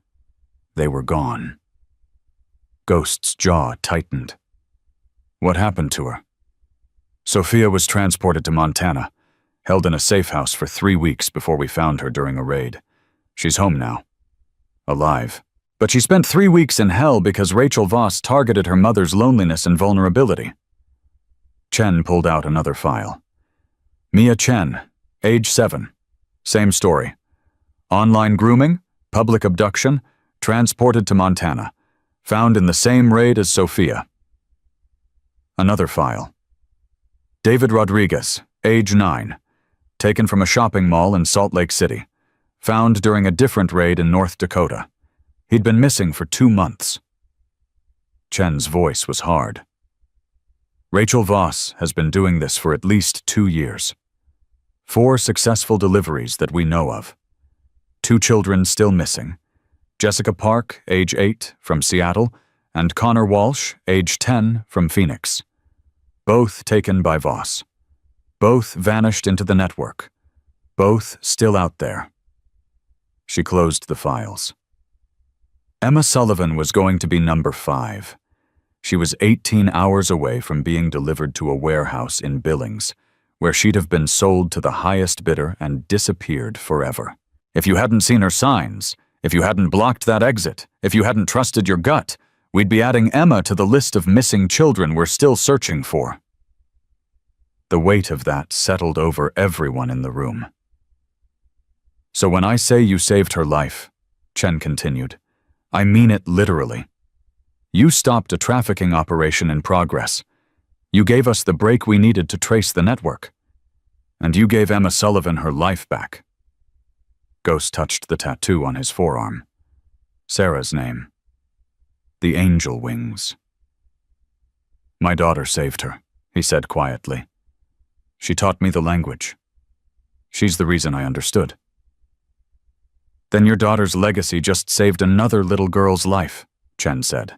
they were gone. Ghost's jaw tightened. What happened to her? Sophia was transported to Montana, held in a safe house for 3 weeks before we found her during a raid. She's home now. Alive. But she spent 3 weeks in hell because Rachel Voss targeted her mother's loneliness and vulnerability. Chen pulled out another file. Mia Chen, age 7. Same story. Online grooming, public abduction, transported to Montana. Found in the same raid as Sophia. Another file. David Rodriguez, age 9. Taken from a shopping mall in Salt Lake City. Found during a different raid in North Dakota. He'd been missing for 2 months. Chen's voice was hard. Rachel Voss has been doing this for at least 2 years. 4 successful deliveries that we know of. 2 children still missing. Jessica Park, age 8, from Seattle, and Connor Walsh, age 10, from Phoenix. Both taken by Voss. Both vanished into the network. Both still out there. She closed the files. Emma Sullivan was going to be number 5. She was 18 hours away from being delivered to a warehouse in Billings, where she'd have been sold to the highest bidder and disappeared forever. If you hadn't seen her signs, if you hadn't blocked that exit, if you hadn't trusted your gut, we'd be adding Emma to the list of missing children we're still searching for. The weight of that settled over everyone in the room. So when I say you saved her life, Chen continued, I mean it literally. You stopped a trafficking operation in progress. You gave us the break we needed to trace the network. And you gave Emma Sullivan her life back. Ghost touched the tattoo on his forearm. Sarah's name. The angel wings. My daughter saved her, he said quietly. She taught me the language. She's the reason I understood. Then your daughter's legacy just saved another little girl's life, Chen said.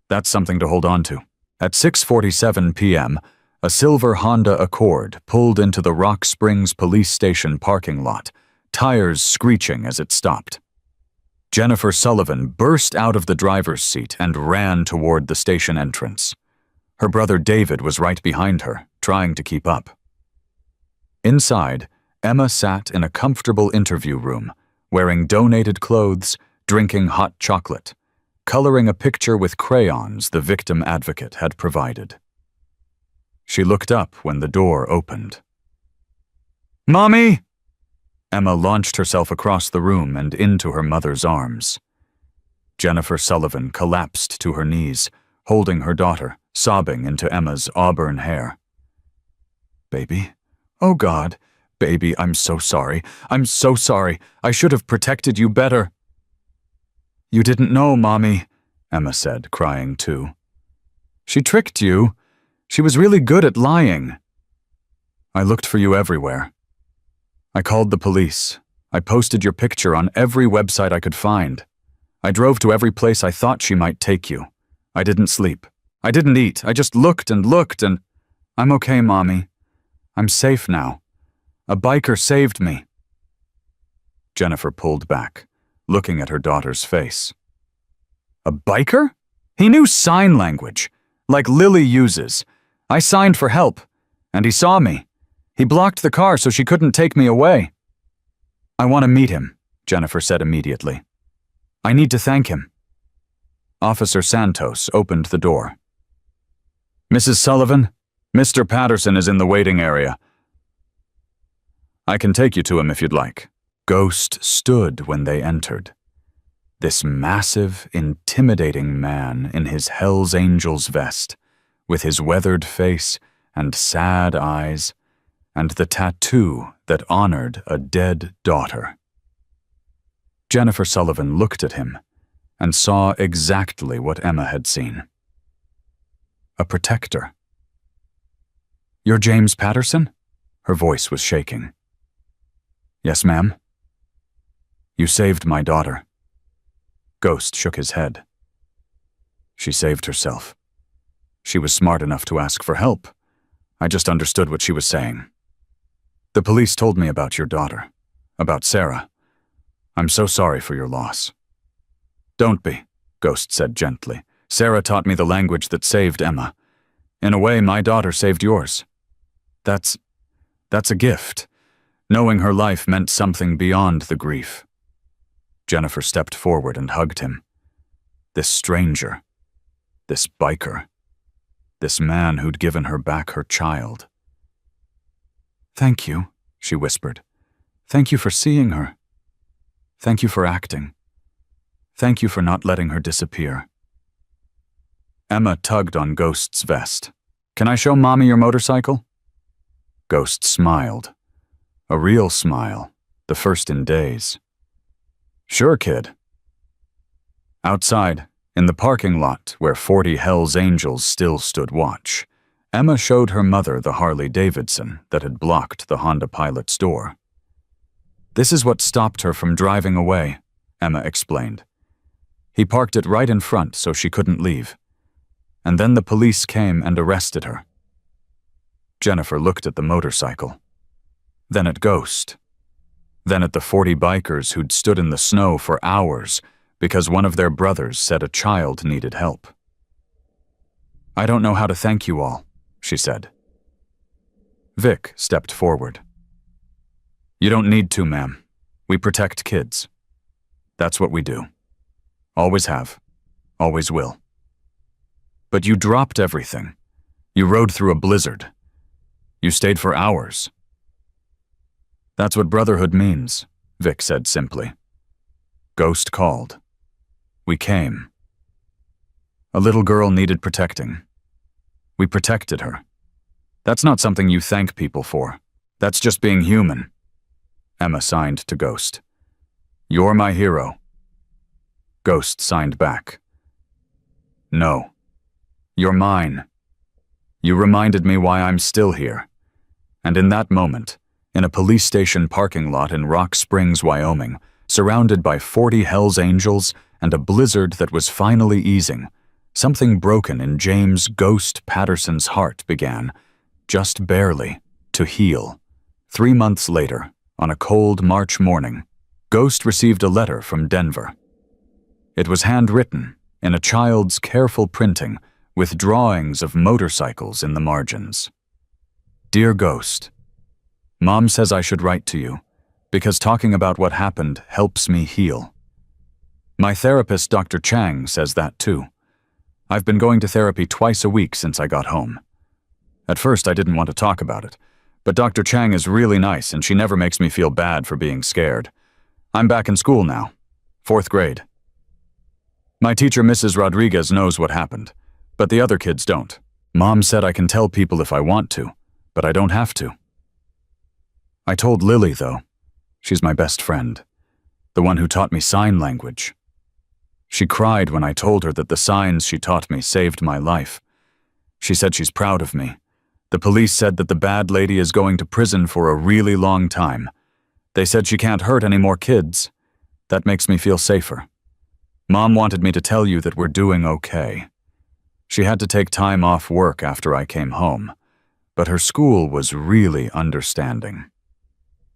That's something to hold on to. At 6:47 p.m., a silver Honda Accord pulled into the Rock Springs police station parking lot, tires screeching as it stopped. Jennifer Sullivan burst out of the driver's seat and ran toward the station entrance. Her brother David was right behind her, trying to keep up. Inside, Emma sat in a comfortable interview room, wearing donated clothes, drinking hot chocolate, coloring a picture with crayons the victim advocate had provided. She looked up when the door opened. Mommy! Emma launched herself across the room and into her mother's arms. Jennifer Sullivan collapsed to her knees, holding her daughter, sobbing into Emma's auburn hair. Baby, oh God, baby, I'm so sorry. I'm so sorry. I should have protected you better. You didn't know, Mommy, Emma said, crying too. She tricked you. She was really good at lying. I looked for you everywhere. I called the police. I posted your picture on every website I could find. I drove to every place I thought she might take you. I didn't sleep. I didn't eat. I just looked and looked and... I'm okay, Mommy. I'm safe now. A biker saved me. Jennifer pulled back, looking at her daughter's face. A biker? He knew sign language, like Lily uses. I signed for help, and he saw me. He blocked the car so she couldn't take me away. I want to meet him, Jennifer said immediately. I need to thank him. Officer Santos opened the door. Mrs. Sullivan, Mr. Patterson is in the waiting area. I can take you to him if you'd like. Ghost stood when they entered. This massive, intimidating man in his Hell's Angels vest, with his weathered face and sad eyes, and the tattoo that honored a dead daughter. Jennifer Sullivan looked at him and saw exactly what Emma had seen. A protector. "You're James Patterson?" Her voice was shaking. "Yes, ma'am." "You saved my daughter." Ghost shook his head. "She saved herself. She was smart enough to ask for help. I just understood what she was saying. The police told me about your daughter, about Sarah. I'm so sorry for your loss." "Don't be," Ghost said gently. "Sarah taught me the language that saved Emma. In a way, my daughter saved yours. That's a gift. Knowing her life meant something beyond the grief." Jennifer stepped forward and hugged him. This stranger, this biker, this man who'd given her back her child. "Thank you," she whispered. "Thank you for seeing her. Thank you for acting. Thank you for not letting her disappear." Emma tugged on Ghost's vest. "Can I show Mommy your motorcycle?" Ghost smiled. A real smile, the first in days. "Sure, kid." Outside, in the parking lot where 40 Hells Angels still stood watch, Emma showed her mother the Harley-Davidson that had blocked the Honda Pilot's door. "This is what stopped her from driving away," Emma explained. "He parked it right in front so she couldn't leave. And then the police came and arrested her." Jennifer looked at the motorcycle, then at Ghost, then at the 40 bikers who'd stood in the snow for hours because one of their brothers said a child needed help. "I don't know how to thank you all," she said. Vic stepped forward. "You don't need to, ma'am. We protect kids. That's what we do. Always have. Always will. But you dropped everything. You rode through a blizzard. You stayed for hours." "That's what brotherhood means," Vic said simply. Ghost called. We came. A little girl needed protecting. We protected her. That's not something you thank people for. That's just being human." Emma signed to Ghost. "You're my hero." Ghost signed back. "No. You're mine. You reminded me why I'm still here." And in that moment, in a police station parking lot in Rock Springs, Wyoming, surrounded by 40 Hells Angels and a blizzard that was finally easing, something broken in James Ghost Patterson's heart began, just barely, to heal. 3 months later, on a cold March morning, Ghost received a letter from Denver. It was handwritten, in a child's careful printing, with drawings of motorcycles in the margins. "Dear Ghost, Mom says I should write to you, because talking about what happened helps me heal. My therapist, Dr. Chang, says that too. I've been going to therapy twice a week since I got home. At first I didn't want to talk about it, but Dr. Chang is really nice and she never makes me feel bad for being scared. I'm back in school now, 4th grade. My teacher, Mrs. Rodriguez, knows what happened, but the other kids don't. Mom said I can tell people if I want to, but I don't have to. I told Lily, though. She's my best friend, the one who taught me sign language. She cried when I told her that the signs she taught me saved my life. She said she's proud of me. The police said that the bad lady is going to prison for a really long time. They said she can't hurt any more kids. That makes me feel safer. Mom wanted me to tell you that we're doing okay. She had to take time off work after I came home, but her school was really understanding.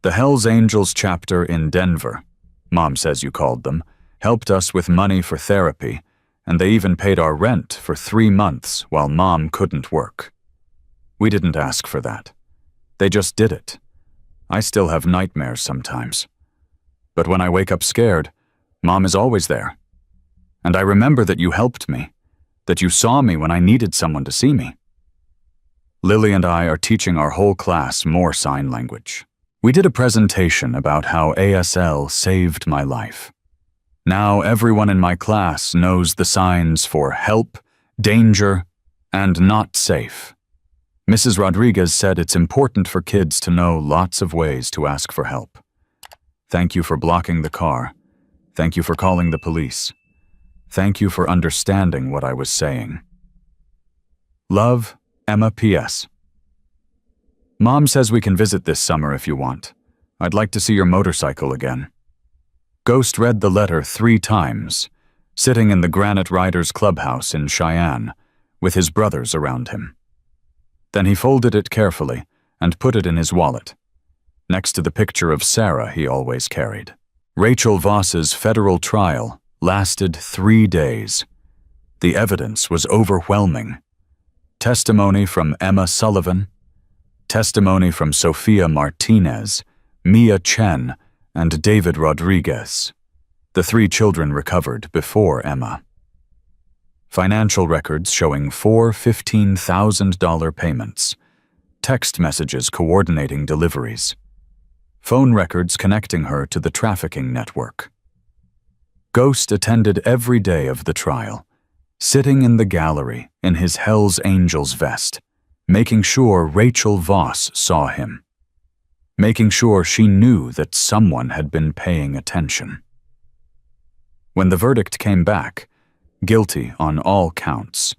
The Hells Angels chapter in Denver, Mom says you called them, helped us with money for therapy, and they even paid our rent for 3 months while Mom couldn't work. We didn't ask for that. They just did it. I still have nightmares sometimes. But when I wake up scared, Mom is always there. And I remember that you helped me, that you saw me when I needed someone to see me. Lily and I are teaching our whole class more sign language. We did a presentation about how ASL saved my life. Now everyone in my class knows the signs for help, danger, and not safe. Mrs. Rodriguez said it's important for kids to know lots of ways to ask for help. Thank you for blocking the car. Thank you for calling the police. Thank you for understanding what I was saying. Love, Emma P.S. Mom says we can visit this summer if you want. I'd like to see your motorcycle again. Ghost read the letter 3 times, sitting in the Granite Riders Clubhouse in Cheyenne, with his brothers around him. Then he folded it carefully and put it in his wallet, next to the picture of Sarah he always carried. Rachel Voss's federal trial lasted 3 days. The evidence was overwhelming. Testimony from Emma Sullivan, testimony from Sophia Martinez, Mia Chen, and David Rodriguez, the 3 children recovered before Emma. Financial records showing 4 $15,000 payments, text messages coordinating deliveries, phone records connecting her to the trafficking network. Ghost attended every day of the trial, sitting in the gallery in his Hell's Angels vest, making sure Rachel Voss saw him, making sure she knew that someone had been paying attention. When the verdict came back, guilty on all counts,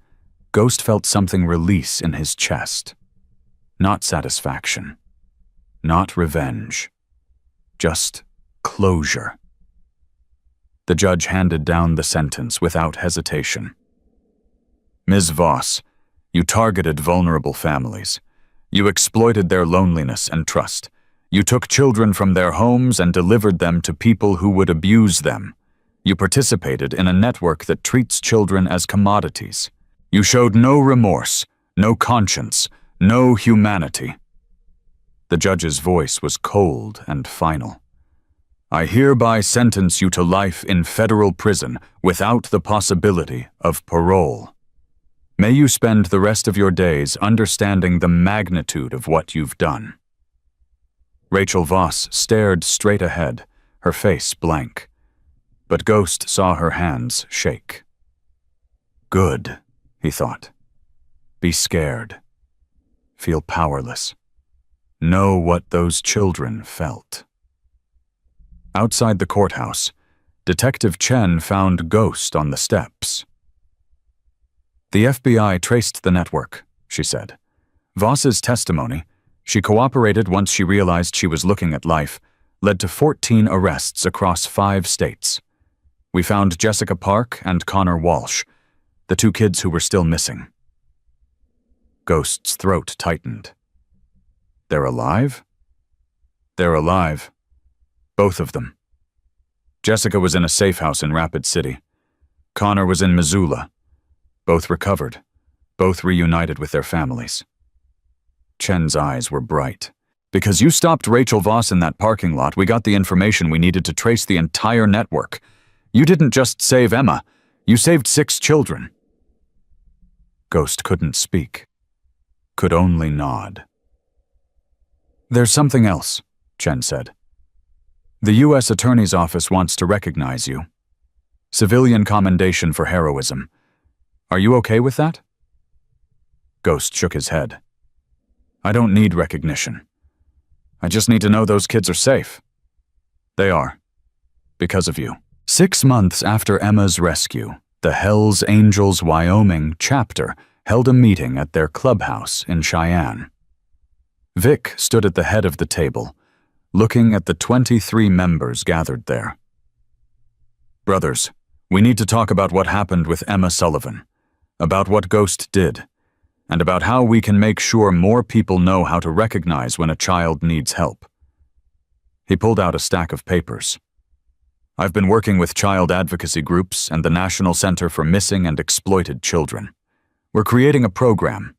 Ghost felt something release in his chest. Not satisfaction, not revenge, just closure. The judge handed down the sentence without hesitation. Ms. Voss, you targeted vulnerable families. You exploited their loneliness and trust. You took children from their homes and delivered them to people who would abuse them. You participated in a network that treats children as commodities. You showed no remorse, no conscience, no humanity. The judge's voice was cold and final. I hereby sentence you to life in federal prison without the possibility of parole. May you spend the rest of your days understanding the magnitude of what you've done. Rachel Voss stared straight ahead, her face blank. But Ghost saw her hands shake. Good, he thought. Be scared. Feel powerless. Know what those children felt. Outside the courthouse, Detective Chen found Ghost on the steps. The FBI traced the network, she said. Voss's testimony, she cooperated once she realized she was looking at life, led to 14 arrests across 5 states. We found Jessica Park and Connor Walsh, the 2 kids who were still missing. Ghost's throat tightened. They're alive? They're alive. Both of them. Jessica was in a safe house in Rapid City. Connor was in Missoula. Both recovered. Both reunited with their families. Chen's eyes were bright. Because you stopped Rachel Voss in that parking lot, we got the information we needed to trace the entire network. You didn't just save Emma. You saved 6 children. Ghost couldn't speak. Could only nod. There's something else, Chen said. The U.S. Attorney's Office wants to recognize you. Civilian commendation for heroism. Are you okay with that? Ghost shook his head. I don't need recognition. I just need to know those kids are safe. They are. Because of you. 6 months after Emma's rescue, the Hells Angels Wyoming chapter held a meeting at their clubhouse in Cheyenne. Vic stood at the head of the table, looking at the 23 members gathered there. Brothers, we need to talk about what happened with Emma Sullivan, about what Ghost did, and about how we can make sure more people know how to recognize when a child needs help. He pulled out a stack of papers. I've been working with child advocacy groups and the National Center for Missing and Exploited Children. We're creating a program,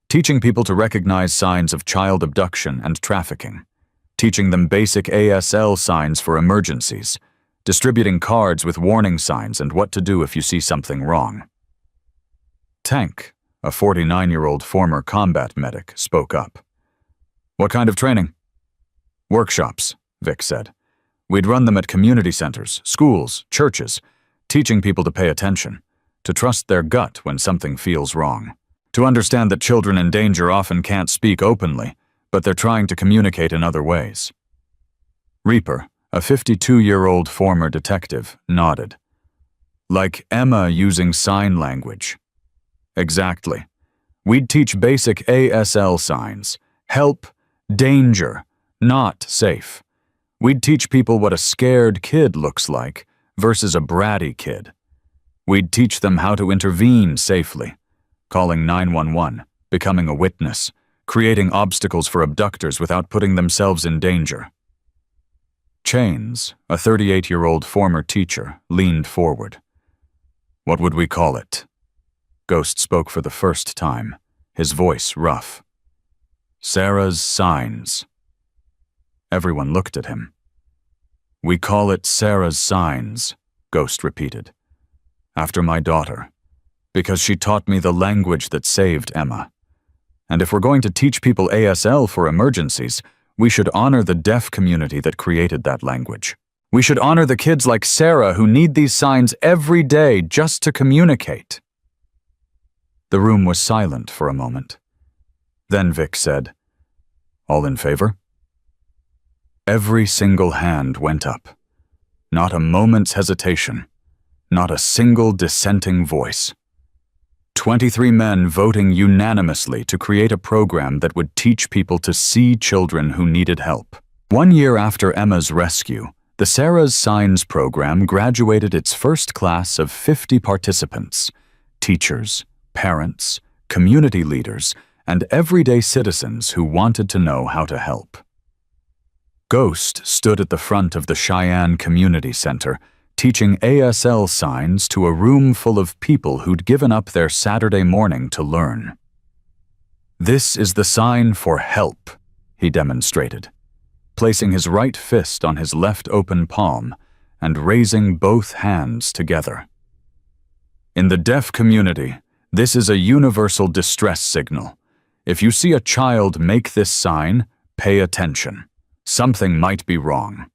teaching people to recognize signs of child abduction and trafficking, teaching them basic ASL signs for emergencies, distributing cards with warning signs and what to do if you see something wrong. Tank, a 49-year-old former combat medic, spoke up. What kind of training? Workshops, Vic said. We'd run them at community centers, schools, churches, teaching people to pay attention, to trust their gut when something feels wrong. To understand that children in danger often can't speak openly, but they're trying to communicate in other ways. Reaper, a 52-year-old former detective, nodded. Like Emma using sign language. Exactly. We'd teach basic ASL signs. Help, danger, not safe. We'd teach people what a scared kid looks like versus a bratty kid. We'd teach them how to intervene safely, calling 911, becoming a witness, creating obstacles for abductors without putting themselves in danger. Chains, a 38-year-old former teacher, leaned forward. What would we call it? Ghost spoke for the first time, his voice rough. Sarah's signs. Everyone looked at him. We call it Sarah's signs, Ghost repeated. After my daughter, because she taught me the language that saved Emma. And if we're going to teach people ASL for emergencies, we should honor the deaf community that created that language. We should honor the kids like Sarah who need these signs every day just to communicate. The room was silent for a moment. Then Vic said, All in favor? Every single hand went up. Not a moment's hesitation. Not a single dissenting voice. 23 men voting unanimously to create a program that would teach people to see children who needed help. 1 year after Emma's rescue, the Sarah's Signs program graduated its first class of 50 participants, teachers, parents, community leaders, and everyday citizens who wanted to know how to help. Ghost stood at the front of the Cheyenne Community Center, teaching ASL signs to a room full of people who'd given up their Saturday morning to learn. This is the sign for help, he demonstrated, placing his right fist on his left open palm and raising both hands together. In the deaf community, this is a universal distress signal. If you see a child make this sign, pay attention. Something might be wrong.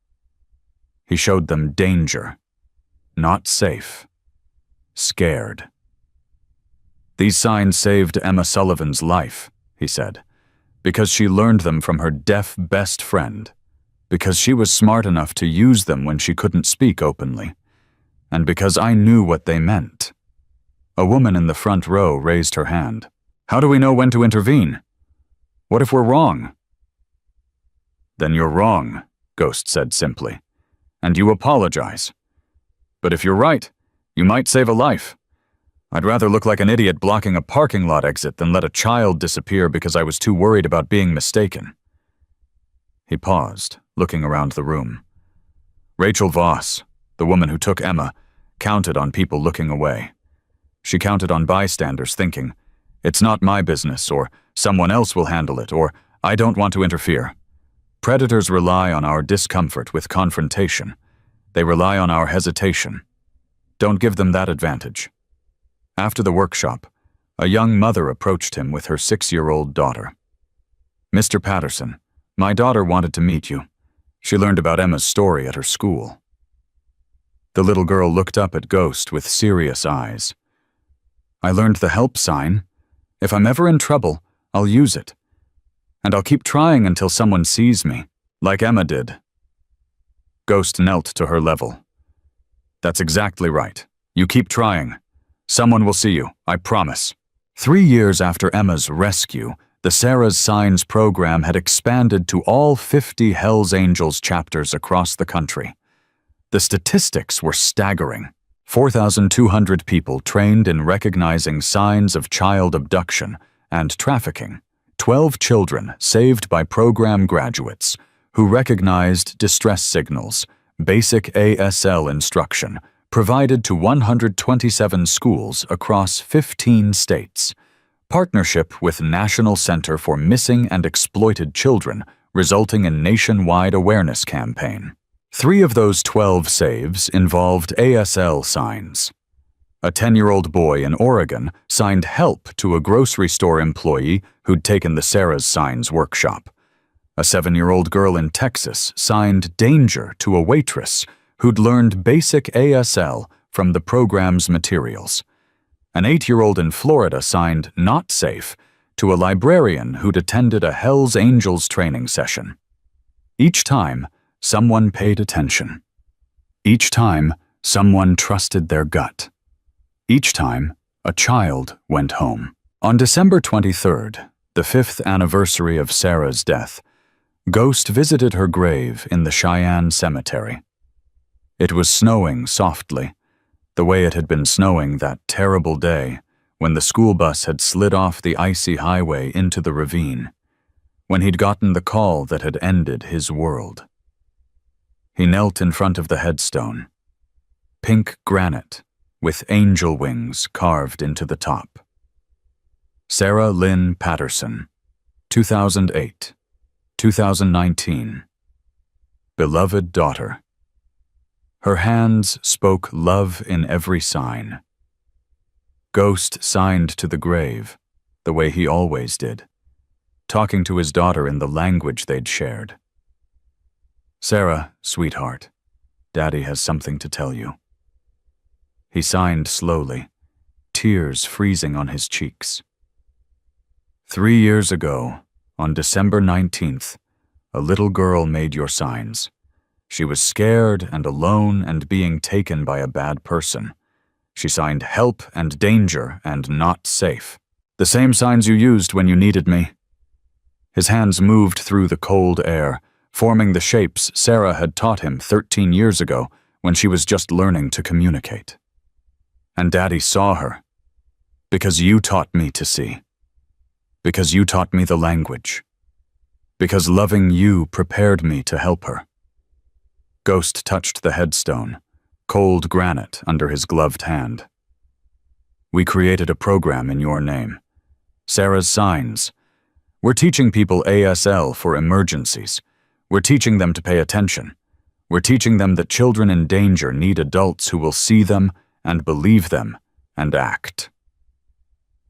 He showed them danger. Not safe. Scared. These signs saved Emma Sullivan's life, he said, because she learned them from her deaf best friend, because she was smart enough to use them when she couldn't speak openly, and because I knew what they meant. A woman in the front row raised her hand. How do we know when to intervene? What if we're wrong? Then you're wrong, Ghost said simply, and you apologize. But if you're right, you might save a life. I'd rather look like an idiot blocking a parking lot exit than let a child disappear because I was too worried about being mistaken. He paused, looking around the room. Rachel Voss, the woman who took Emma, counted on people looking away. She counted on bystanders thinking, it's not my business, or someone else will handle it, or I don't want to interfere. Predators rely on our discomfort with confrontation. They rely on our hesitation. Don't give them that advantage. After the workshop, a young mother approached him with her 6-year-old daughter. Mr. Patterson, my daughter wanted to meet you. She learned about Emma's story at her school. The little girl looked up at Ghost with serious eyes. I learned the help sign. If I'm ever in trouble, I'll use it. And I'll keep trying until someone sees me, like Emma did. Ghost knelt to her level. That's exactly right. You keep trying. Someone will see you, I promise. 3 years after Emma's rescue, the Sarah's Signs program had expanded to all 50 Hells Angels chapters across the country. The statistics were staggering. 4,200 people trained in recognizing signs of child abduction and trafficking. 12 children saved by program graduates who recognized distress signals, basic ASL instruction, provided to 127 schools across 15 states. Partnership with National Center for Missing and Exploited Children, resulting in nationwide awareness campaign. 3 of those 12 saves involved ASL signs. A 10-year-old boy in Oregon signed help to a grocery store employee who'd taken the Sarah's Signs workshop. A 7-year-old girl in Texas signed danger to a waitress who'd learned basic ASL from the program's materials. An 8-year-old in Florida signed "not safe" to a librarian who'd attended a Hell's Angels training session. Each time, someone paid attention. Each time, someone trusted their gut. Each time, a child went home. On December 23rd, the 5th anniversary of Sarah's death, Ghost visited her grave in the Cheyenne Cemetery. It was snowing softly, the way it had been snowing that terrible day when the school bus had slid off the icy highway into the ravine, when he'd gotten the call that had ended his world. He knelt in front of the headstone, pink granite with angel wings carved into the top. Sarah Lynn Patterson, 2008, 2019. Beloved daughter. Her hands spoke love in every sign. Ghost signed to the grave, the way he always did, talking to his daughter in the language they'd shared. Sarah, sweetheart, Daddy has something to tell you. He signed slowly, tears freezing on his cheeks. 3 years ago, on December 19th, a little girl made your signs. She was scared and alone and being taken by a bad person. She signed help and danger and not safe. The same signs you used when you needed me. His hands moved through the cold air, forming the shapes Sarah had taught him 13 years ago when she was just learning to communicate. And Daddy saw her, because you taught me to see. Because you taught me the language. Because loving you prepared me to help her. Ghost touched the headstone, cold granite under his gloved hand. We created a program in your name. Sarah's Signs. We're teaching people ASL for emergencies. We're teaching them to pay attention. We're teaching them that children in danger need adults who will see them and believe them and act.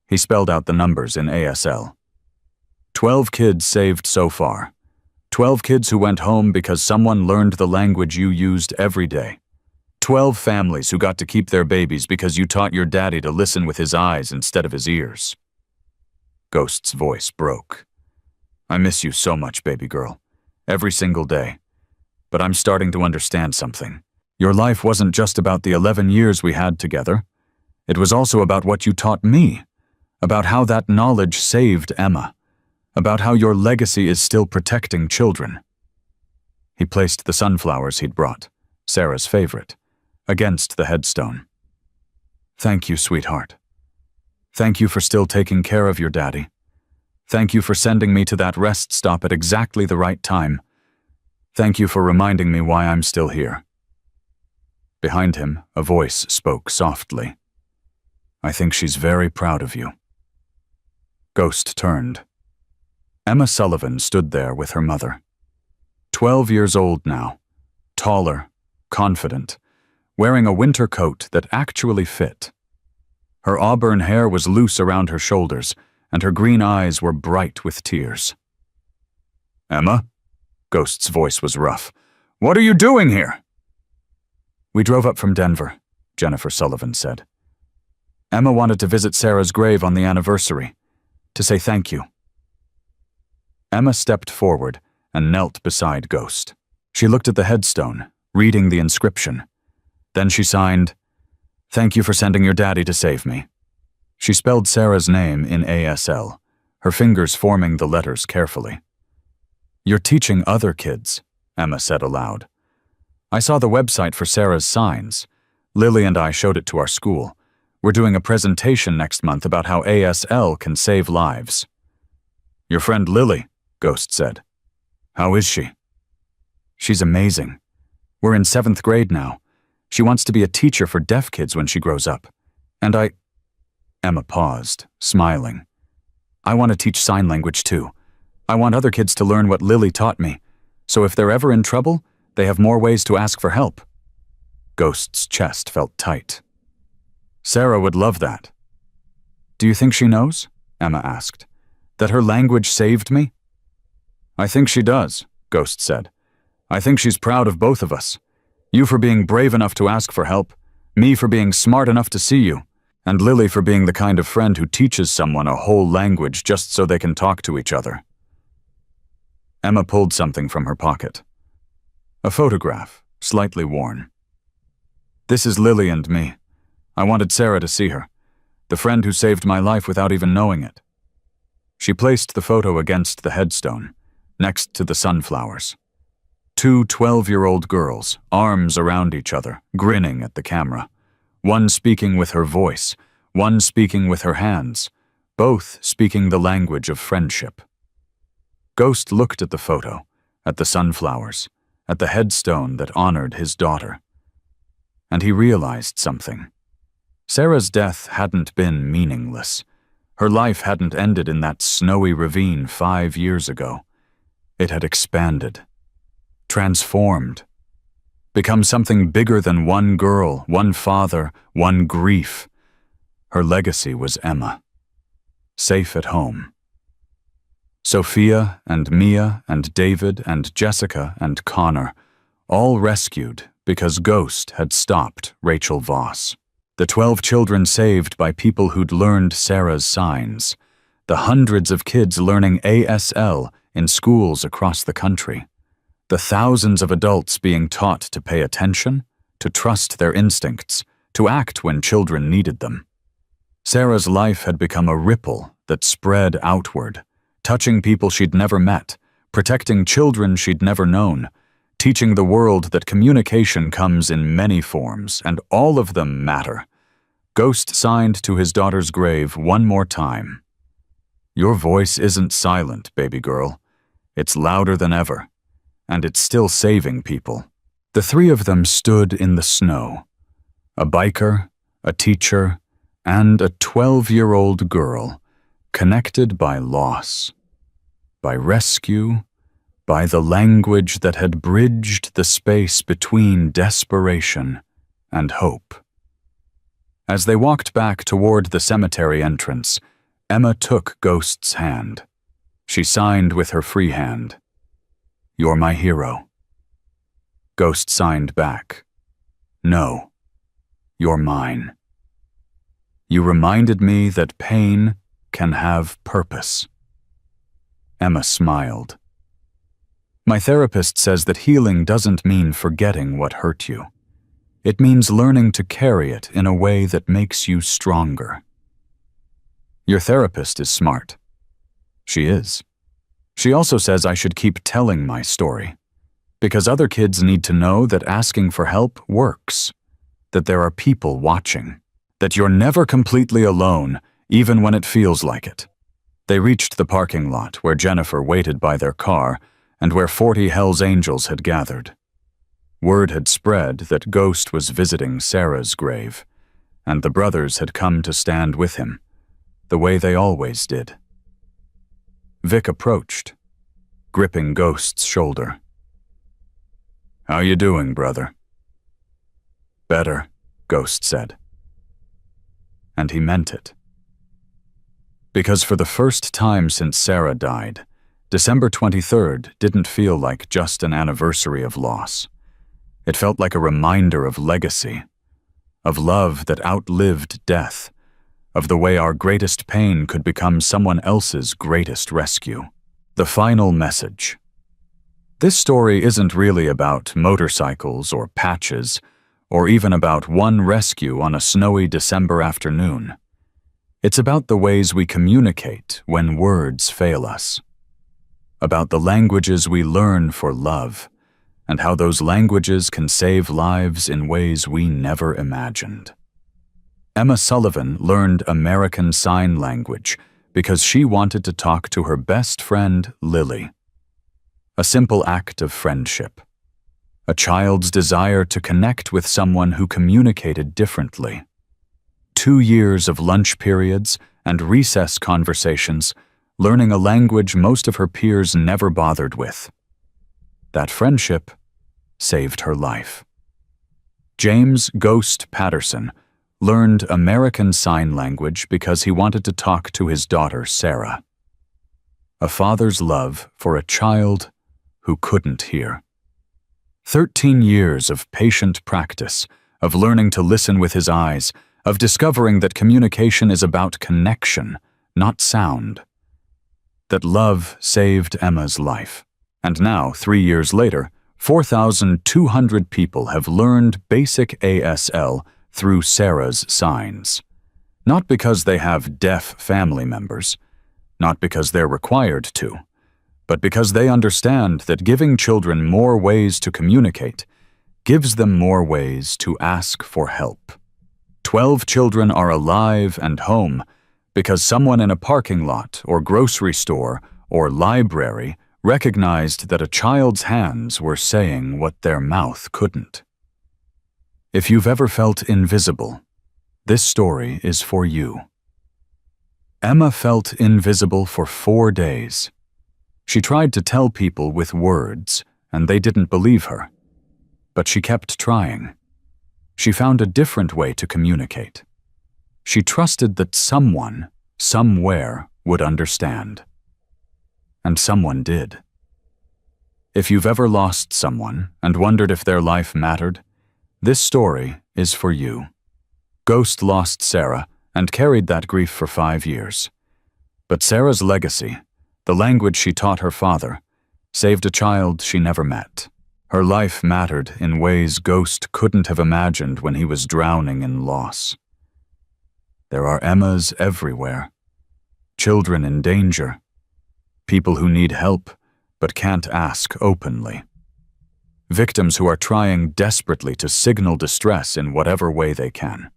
He spelled out the numbers in ASL. 12 kids saved so far. 12 kids who went home because someone learned the language you used every day. 12 families who got to keep their babies because you taught your daddy to listen with his eyes instead of his ears. Ghost's voice broke. I miss you so much, baby girl. Every single day. But I'm starting to understand something. Your life wasn't just about the 11 years we had together. It was also about what you taught me, about how that knowledge saved Emma, about how your legacy is still protecting children. He placed the sunflowers he'd brought, Sarah's favorite, against the headstone. Thank you, sweetheart. Thank you for still taking care of your daddy. Thank you for sending me to that rest stop at exactly the right time. Thank you for reminding me why I'm still here. Behind him, a voice spoke softly. I think she's very proud of you. Ghost turned. Emma Sullivan stood there with her mother. 12 years old now, taller, confident, wearing a winter coat that actually fit. Her auburn hair was loose around her shoulders, and her green eyes were bright with tears. Emma? Ghost's voice was rough. What are you doing here? We drove up from Denver, Jennifer Sullivan said. Emma wanted to visit Sarah's grave on the anniversary, to say thank you. Emma stepped forward and knelt beside Ghost. She looked at the headstone, reading the inscription. Then she signed, Thank you for sending your daddy to save me. She spelled Sarah's name in ASL, her fingers forming the letters carefully. You're teaching other kids, Emma said aloud. I saw the website for Sarah's Signs. Lily and I showed it to our school. We're doing a presentation next month about how ASL can save lives. Your friend Lily, Ghost said. How is she? She's amazing. We're in 7th grade now. She wants to be a teacher for deaf kids when she grows up. And Emma paused, smiling. I want to teach sign language too. I want other kids to learn what Lily taught me, so if they're ever in trouble, they have more ways to ask for help. Ghost's chest felt tight. Sarah would love that. Do you think she knows? Emma asked. That her language saved me? I think she does, Ghost said. I think she's proud of both of us. You for being brave enough to ask for help, me for being smart enough to see you, And Lily for being the kind of friend who teaches someone a whole language just so they can talk to each other. Emma pulled something from her pocket. A photograph, slightly worn. This is Lily and me. I wanted Sarah to see her, the friend who saved my life without even knowing it. She placed the photo against the headstone, next to the sunflowers. Two 12-year-old girls, arms around each other, grinning at the camera. One speaking with her voice, one speaking with her hands, both speaking the language of friendship. Ghost looked at the photo, at the sunflowers, at the headstone that honored his daughter. And he realized something. Sarah's death hadn't been meaningless. Her life hadn't ended in that snowy ravine 5 years ago. It had expanded, transformed, become something bigger than one girl, one father, one grief. Her legacy was Emma, safe at home. Sophia and Mia and David and Jessica and Connor, all rescued because Ghost had stopped Rachel Voss. The 12 children saved by people who'd learned Sarah's signs. The hundreds of kids learning ASL in schools across the country. The thousands of adults being taught to pay attention, to trust their instincts, to act when children needed them. Sarah's life had become a ripple that spread outward, touching people she'd never met, protecting children she'd never known, teaching the world that communication comes in many forms, and all of them matter. Ghost signed to his daughter's grave one more time. Your voice isn't silent, baby girl. It's louder than ever, and it's still saving people. The three of them stood in the snow. A biker, a teacher, and a 12-year-old girl, connected by loss, by rescue, by the language that had bridged the space between desperation and hope. As they walked back toward the cemetery entrance, Emma took Ghost's hand. She signed with her free hand. "You're my hero." Ghost signed back. "No, you're mine. You reminded me that pain can have purpose." Emma smiled. "My therapist says that healing doesn't mean forgetting what hurt you. It means learning to carry it in a way that makes you stronger." "Your therapist is smart." "She is. She also says I should keep telling my story, because other kids need to know that asking for help works, that there are people watching, that you're never completely alone, even when it feels like it." They reached the parking lot where Jennifer waited by their car and where 40 Hell's Angels had gathered. Word had spread that Ghost was visiting Sarah's grave, and the brothers had come to stand with him, the way they always did. Vic approached, gripping Ghost's shoulder. "How you doing, brother?" "Better," Ghost said. And he meant it. Because for the first time since Sarah died, December 23rd didn't feel like just an anniversary of loss. It felt like a reminder of legacy, of love that outlived death, of the way our greatest pain could become someone else's greatest rescue. The final message. This story isn't really about motorcycles or patches, or even about one rescue on a snowy December afternoon. It's about the ways we communicate when words fail us. About the languages we learn for love, and how those languages can save lives in ways we never imagined. Emma Sullivan learned American Sign Language because she wanted to talk to her best friend, Lily. A simple act of friendship. A child's desire to connect with someone who communicated differently. 2 years of lunch periods and recess conversations, learning a language most of her peers never bothered with. That friendship saved her life. James Ghost Patterson learned American Sign Language because he wanted to talk to his daughter, Sarah. A father's love for a child who couldn't hear. 13 years of patient practice, of learning to listen with his eyes, of discovering that communication is about connection, not sound. That love saved Emma's life. And now, 3 years later, 4,200 people have learned basic ASL through Sarah's signs. Not because they have deaf family members, not because they're required to, but because they understand that giving children more ways to communicate gives them more ways to ask for help. 12 children are alive and home because someone in a parking lot or grocery store or library recognized that a child's hands were saying what their mouth couldn't. If you've ever felt invisible, this story is for you. Emma felt invisible for 4 days. She tried to tell people with words, and they didn't believe her. But she kept trying. She found a different way to communicate. She trusted that someone, somewhere, would understand. And someone did. If you've ever lost someone and wondered if their life mattered, this story is for you. Ghost lost Sarah and carried that grief for 5 years. But Sarah's legacy, the language she taught her father, saved a child she never met. Her life mattered in ways Ghost couldn't have imagined when he was drowning in loss. There are Emmas everywhere. Children in danger. People who need help but can't ask openly. Victims who are trying desperately to signal distress in whatever way they can.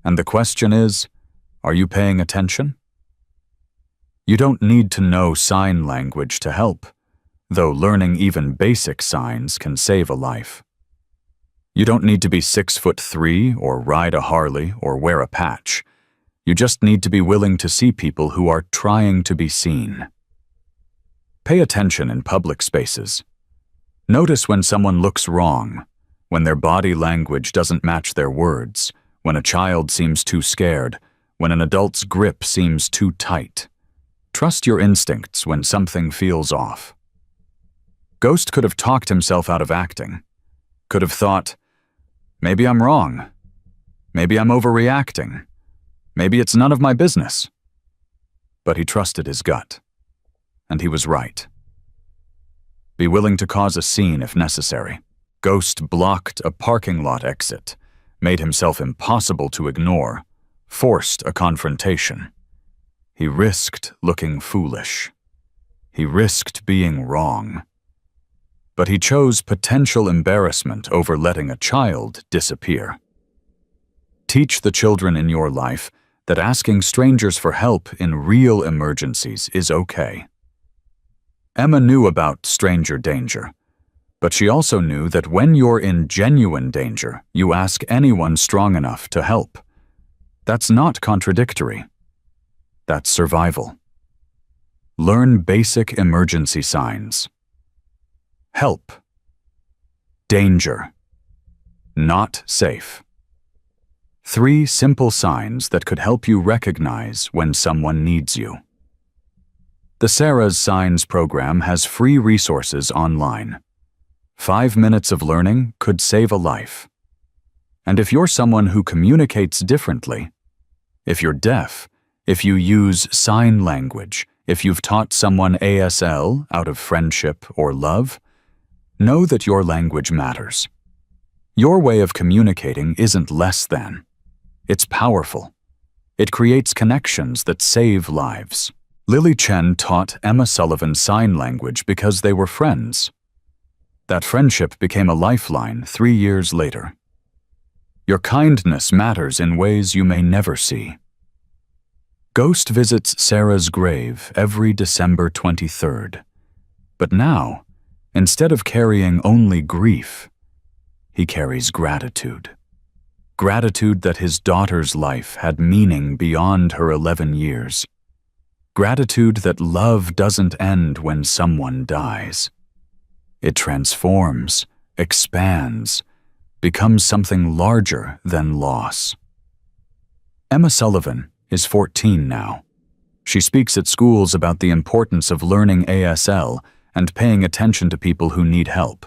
And the question is, are you paying attention? You don't need to know sign language to help, though learning even basic signs can save a life. You don't need to be 6'3" or ride a Harley or wear a patch. You just need to be willing to see people who are trying to be seen. Pay attention in public spaces. Notice when someone looks wrong, when their body language doesn't match their words, when a child seems too scared, when an adult's grip seems too tight. Trust your instincts when something feels off. Ghost could have talked himself out of acting. Could have thought, maybe I'm wrong. Maybe I'm overreacting. Maybe it's none of my business. But he trusted his gut. And he was right. Be willing to cause a scene if necessary. Ghost blocked a parking lot exit, made himself impossible to ignore, forced a confrontation. He risked looking foolish. He risked being wrong. But he chose potential embarrassment over letting a child disappear. Teach the children in your life that asking strangers for help in real emergencies is okay. Emma knew about stranger danger, but she also knew that when you're in genuine danger, you ask anyone strong enough to help. That's not contradictory. That's survival. Learn basic emergency signs. Help. Danger. Not safe. 3 simple signs that could help you recognize when someone needs you. The Sarah's Signs program has free resources online. 5 minutes of learning could save a life. And if you're someone who communicates differently, if you're deaf, if you use sign language, if you've taught someone ASL out of friendship or love, know that your language matters. Your way of communicating isn't less than. It's powerful. It creates connections that save lives. Lily Chen taught Emma Sullivan sign language because they were friends. That friendship became a lifeline 3 years later. Your kindness matters in ways you may never see. Ghost visits Sarah's grave every December 23rd. But now, instead of carrying only grief, he carries gratitude. Gratitude that his daughter's life had meaning beyond her 11 years. Gratitude that love doesn't end when someone dies. It transforms, expands, becomes something larger than loss. Emma Sullivan is 14 now. She speaks at schools about the importance of learning ASL and paying attention to people who need help.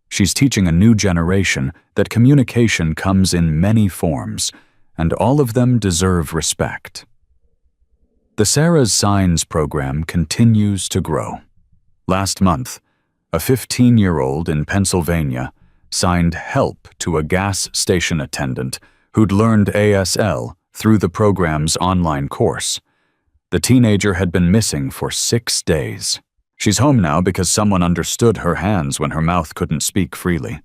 She's teaching a new generation that communication comes in many forms, and all of them deserve respect. The Sarah's Signs program continues to grow. Last month, a 15-year-old in Pennsylvania signed help to a gas station attendant who'd learned ASL through the program's online course. The teenager had been missing for 6 days. She's home now because someone understood her hands when her mouth couldn't speak freely.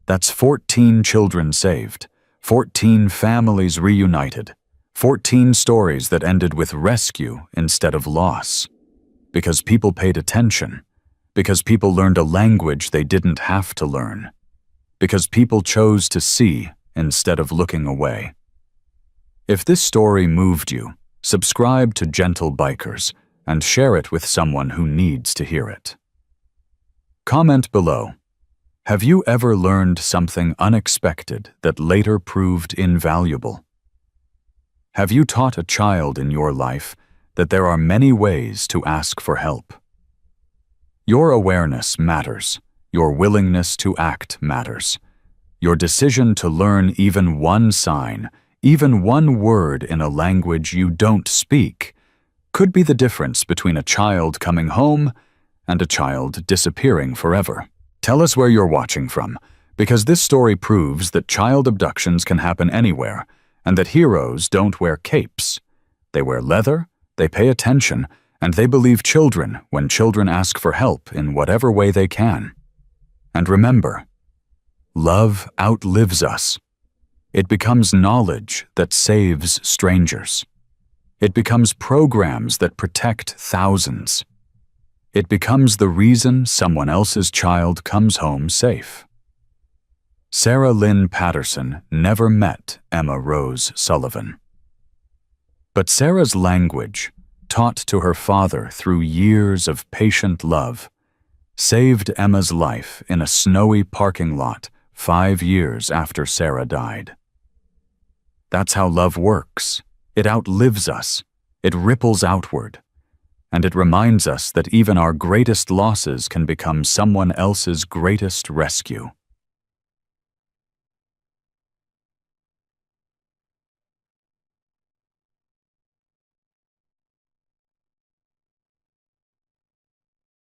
That's 14 children saved, 14 families reunited, 14 stories that ended with rescue instead of loss. Because people paid attention. Because people learned a language they didn't have to learn. Because people chose to see instead of looking away. If this story moved you, subscribe to Gentle Bikers and share it with someone who needs to hear it. Comment below. Have you ever learned something unexpected that later proved invaluable? Have you taught a child in your life that there are many ways to ask for help? Your awareness matters. Your willingness to act matters. Your decision to learn even one sign, even one word in a language you don't speak, could be the difference between a child coming home and a child disappearing forever. Tell us where you're watching from, because this story proves that child abductions can happen anywhere, and that heroes don't wear capes. They wear leather, they pay attention, and they believe children when children ask for help in whatever way they can. And remember, love outlives us. It becomes knowledge that saves strangers. It becomes programs that protect thousands. It becomes the reason someone else's child comes home safe. Sarah Lynn Patterson never met Emma Rose Sullivan. But Sarah's language, taught to her father through years of patient love, saved Emma's life in a snowy parking lot 5 years after Sarah died. That's how love works. It outlives us. It ripples outward. And it reminds us that even our greatest losses can become someone else's greatest rescue.